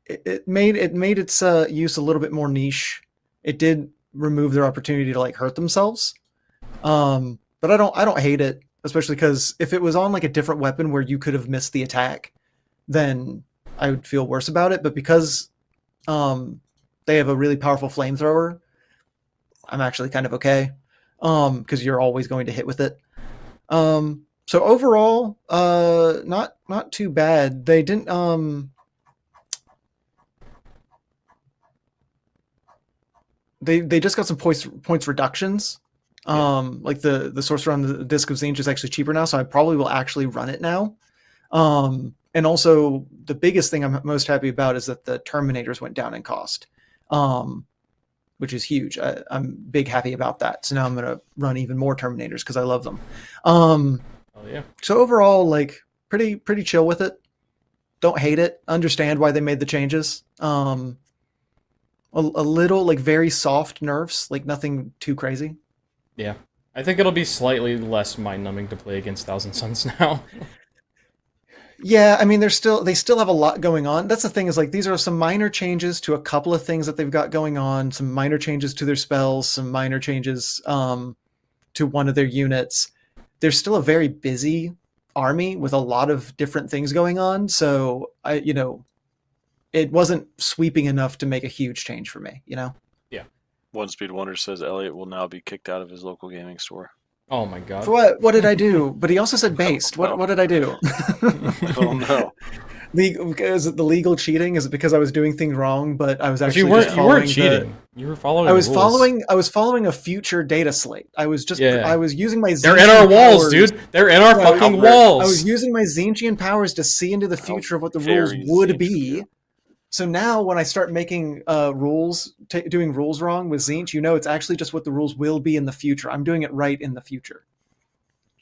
it made its use a little bit more niche. It did remove their opportunity to like hurt themselves. But I don't hate it, especially because if it was on like a different weapon where you could have missed the attack, then I would feel worse about it. But because they have a really powerful flamethrower, I'm actually kind of okay, because you're always going to hit with it. So overall, not too bad. They didn't they just got some points reductions. Like the sorcerer on the Disc of Tzeentch is actually cheaper now, so I probably will actually run it now. And also the biggest thing I'm most happy about is that the Terminators went down in cost, which is huge. I'm big happy about that. So now I'm gonna run even more Terminators because I love them. Oh yeah. So overall, like pretty chill with it. Don't hate it. Understand why they made the changes. A little like very soft nerfs, like nothing too crazy. Yeah, I think it'll be slightly less mind-numbing to play against Thousand Suns now. Yeah, I mean, they still have a lot going on. That's the thing, is like these are some minor changes to a couple of things that they've got going on, some minor changes to their spells, some minor changes to one of their units. They're still a very busy army with a lot of different things going on. So it wasn't sweeping enough to make a huge change for me, Yeah. One Speed Wonder says Elliot will now be kicked out of his local gaming store. Oh my god. For what? What did I do? But he also said based. What did I do? I don't know. Is it the legal cheating? Is it because I was doing things wrong, but I was actually you weren't cheating. You were following. I was the rules. I was following a future Dataslate. I was just I was using my They're in our walls, dude. They're in our fucking walls. I was using my Tzeentchian powers to see into the future of what the rules would be. So now when I start making rules, doing rules wrong with Tzeentch, it's actually just what the rules will be in the future. I'm doing it right in the future.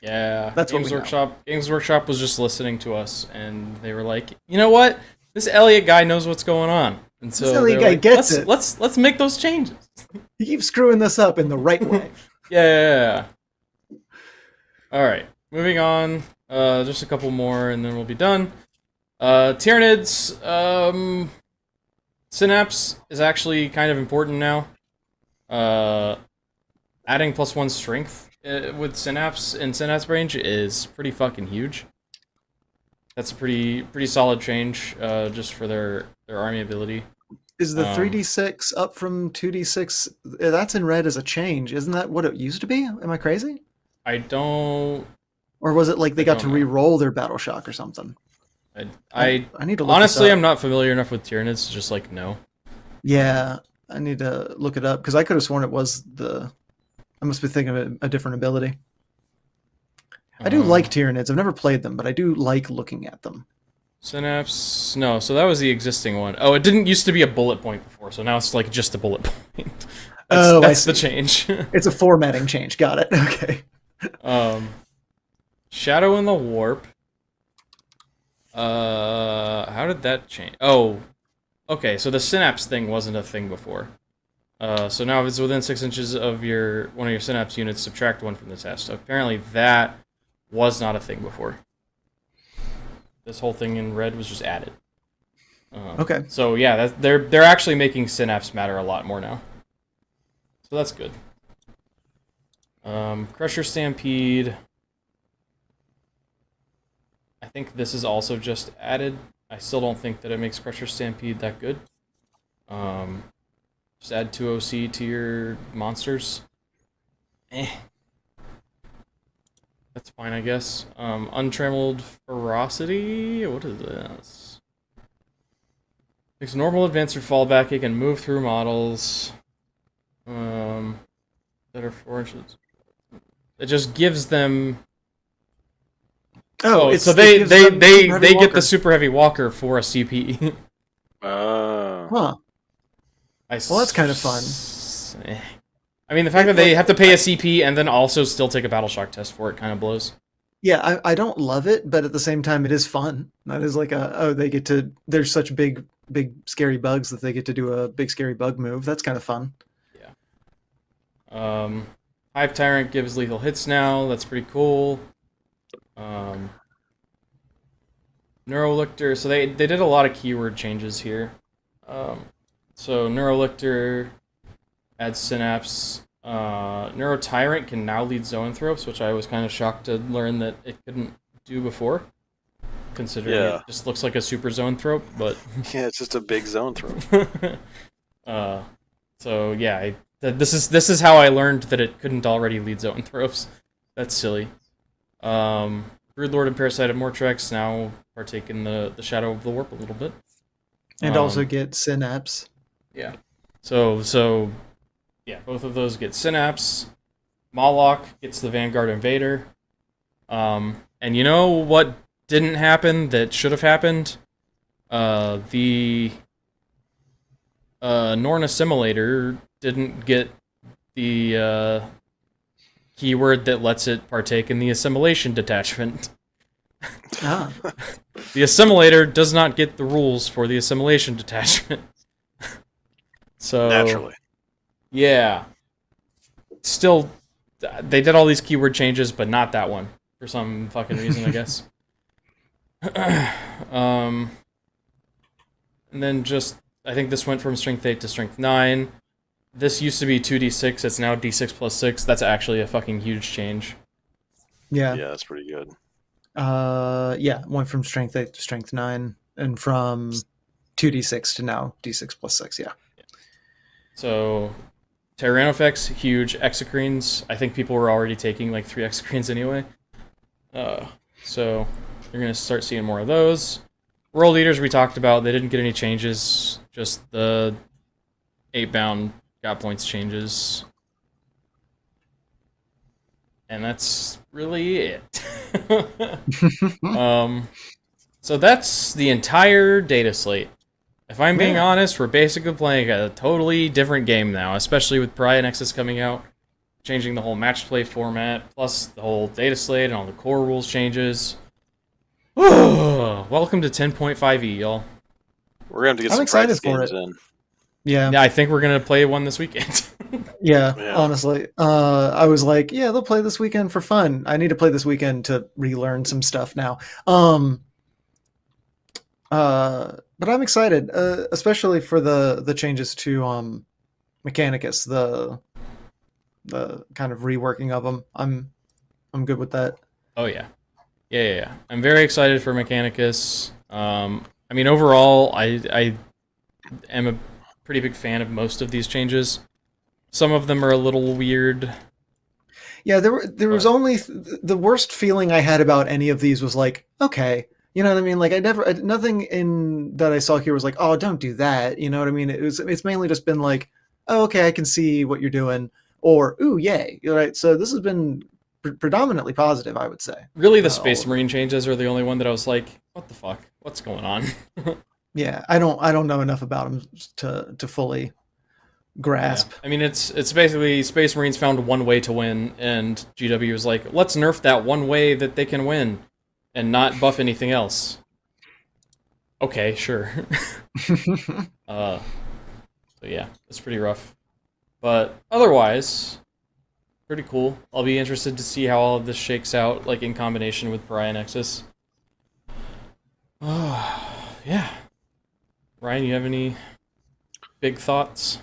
Yeah, that's Games Workshop. Games Workshop was just listening to us, and they were like, you know what? This Elliot guy knows what's going on, and so this Elliot guy gets it. Let's make those changes. He keeps screwing this up in the right way. Yeah. All right, moving on. Just a couple more, and then we'll be done. Tyranids, Synapse is actually kind of important now. Adding +1 strength with Synapse in Synapse range is pretty fucking huge. That's a pretty solid change, just for their army ability. Is the 3d6 up from 2d6? That's in red as a change. Isn't that what it used to be? Am I crazy? I don't... Or was it like they got to re-roll their Battle Shock or something? I need to look honestly, I'm not familiar enough with Tyranids to just like know. Yeah, I need to look it up because I could have sworn it was the. I must be thinking of a different ability. I do like Tyranids. I've never played them, but I do like looking at them. Synapse, no. So that was the existing one. Oh, it didn't used to be a bullet point before, so now it's like just a bullet point. That's the change. It's a formatting change. Got it. Okay. Shadow in the Warp. How did that change? Oh, okay, so the Synapse thing wasn't a thing before. So now if it's within 6 inches of one of your Synapse units, subtract 1 from the test. So apparently that was not a thing before. This whole thing in red was just added. Okay. So yeah, they're actually making Synapse matter a lot more now. So that's good. Crusher Stampede. I think this is also just added. I still don't think that it makes Crusher Stampede that good. Just add 2 OC to your monsters. That's fine, I guess. Untrammeled Ferocity? What is this? Makes normal advance or fallback. You can move through models. That are 4 inches. It just gives them... Oh, so they get the super heavy walker for a CP. Huh. Well, that's kind of fun. I mean, the fact that they have to pay a CP and then also still take a battle shock test for it kind of blows. Yeah, I don't love it, but at the same time, it is fun. That is like they get to. There's such big scary bugs that they get to do a big scary bug move. That's kind of fun. Yeah. Hive Tyrant gives lethal hits now. That's pretty cool. Neurolictor. So they did a lot of keyword changes here. So Neurolictor adds Synapse. Neurotyrant can now lead Zoanthropes, which I was kind of shocked to learn that it couldn't do before, considering it just looks like a super Zoanthrope, but... Yeah, it's just a big Zoanthrope. So yeah, this is how I learned that it couldn't already lead Zoanthropes. That's silly. Broodlord and Parasite of Mortrex now partake in the Shadow of the Warp a little bit. And also get Synapse. Yeah. So yeah, both of those get Synapse. Moloch gets the Vanguard Invader. And you know what didn't happen that should have happened? The Norn Assimilator didn't get the keyword that lets it partake in the assimilation detachment. Ah. The assimilator does not get the rules for the assimilation detachment. So naturally. Yeah. Still, they did all these keyword changes, but not that one for some fucking reason, I guess. And then I think this went from Strength 8 to Strength 9. This used to be 2d6, it's now d6 plus 6. That's actually a fucking huge change. Yeah. Yeah, that's pretty good. Yeah, went from Strength 8 to Strength 9, and from 2d6 to now d6 plus 6, yeah. So, Tyrannofex, huge. Exocrines, I think people were already taking like 3 Exocrines anyway. So, you're going to start seeing more of those. World Eaters we talked about, they didn't get any changes, just the 8-bound got points changes. And that's really it. So that's the entire data slate. If I'm being honest, we're basically playing a totally different game now, especially with Pariah Nexus coming out, changing the whole match play format, plus the whole data slate and all the core rules changes. Welcome to 10.5e, y'all. We're going to have to get some practice games in. Yeah, I think we're going to play one this weekend. Yeah, honestly. I was like, yeah, they'll play this weekend for fun. I need to play this weekend to relearn some stuff now. But I'm excited, especially for the changes to Mechanicus, the kind of reworking of them. I'm good with that. Oh yeah. I'm very excited for Mechanicus. I mean, overall, I am a pretty big fan of most of these changes. Some of them are a little weird. Yeah, there was only the worst feeling I had about any of these was like, okay, you know what I mean? Like nothing in that I saw here was like, oh, don't do that. You know what I mean? It's mainly just been like, oh, okay, I can see what you're doing, or ooh, yay, right? So this has been predominantly positive, I would say. Really, the Space Marine changes are the only one that I was like, what the fuck? What's going on? Yeah, I don't know enough about them to fully grasp. Yeah. I mean, it's basically Space Marines found one way to win, and GW was like, let's nerf that one way that they can win, and not buff anything else. Okay, sure. So yeah, it's pretty rough. But otherwise, pretty cool. I'll be interested to see how all of this shakes out, like in combination with Pariah Nexus. Yeah. Ryan, you have any big thoughts?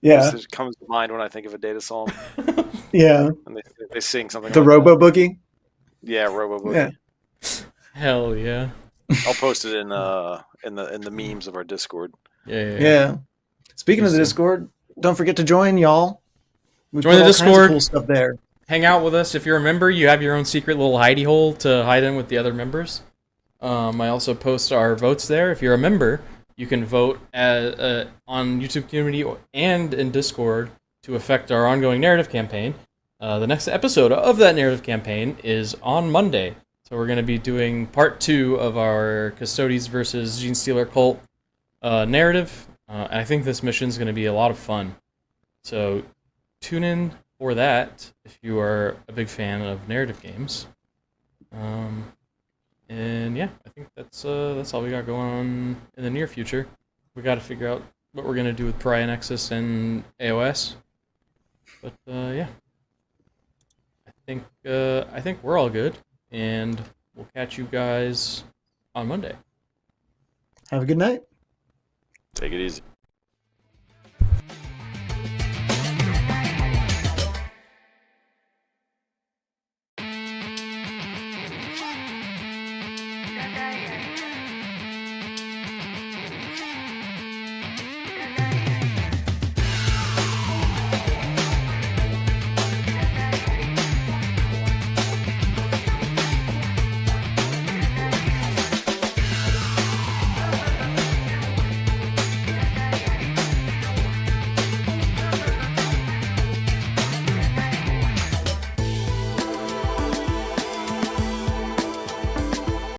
Yeah. This comes to mind when I think of a data song. Yeah. And they sing something The like Robo that. Boogie? Yeah, Robo Boogie. Yeah. Hell yeah. I'll post it in the memes of our Discord. Yeah. Speaking of the Discord, don't forget to join, y'all. We join put the all Discord. Kinds of cool stuff there. Hang out with us. If you're a member, you have your own secret little hidey hole to hide in with the other members. I also post our votes there. If you're a member, you can vote on YouTube community and in Discord to affect our ongoing narrative campaign. The next episode of that narrative campaign is on Monday. So we're going to be doing part 2 of our Custodes versus Gene Stealer cult narrative. And I think this mission is going to be a lot of fun. So tune in for that if you are a big fan of narrative games. And yeah, I think that's all we got going on in the near future. We got to figure out what we're going to do with Pariah Nexus and AOS. But yeah. I think we're all good, and we'll catch you guys on Monday. Have a good night. Take it easy.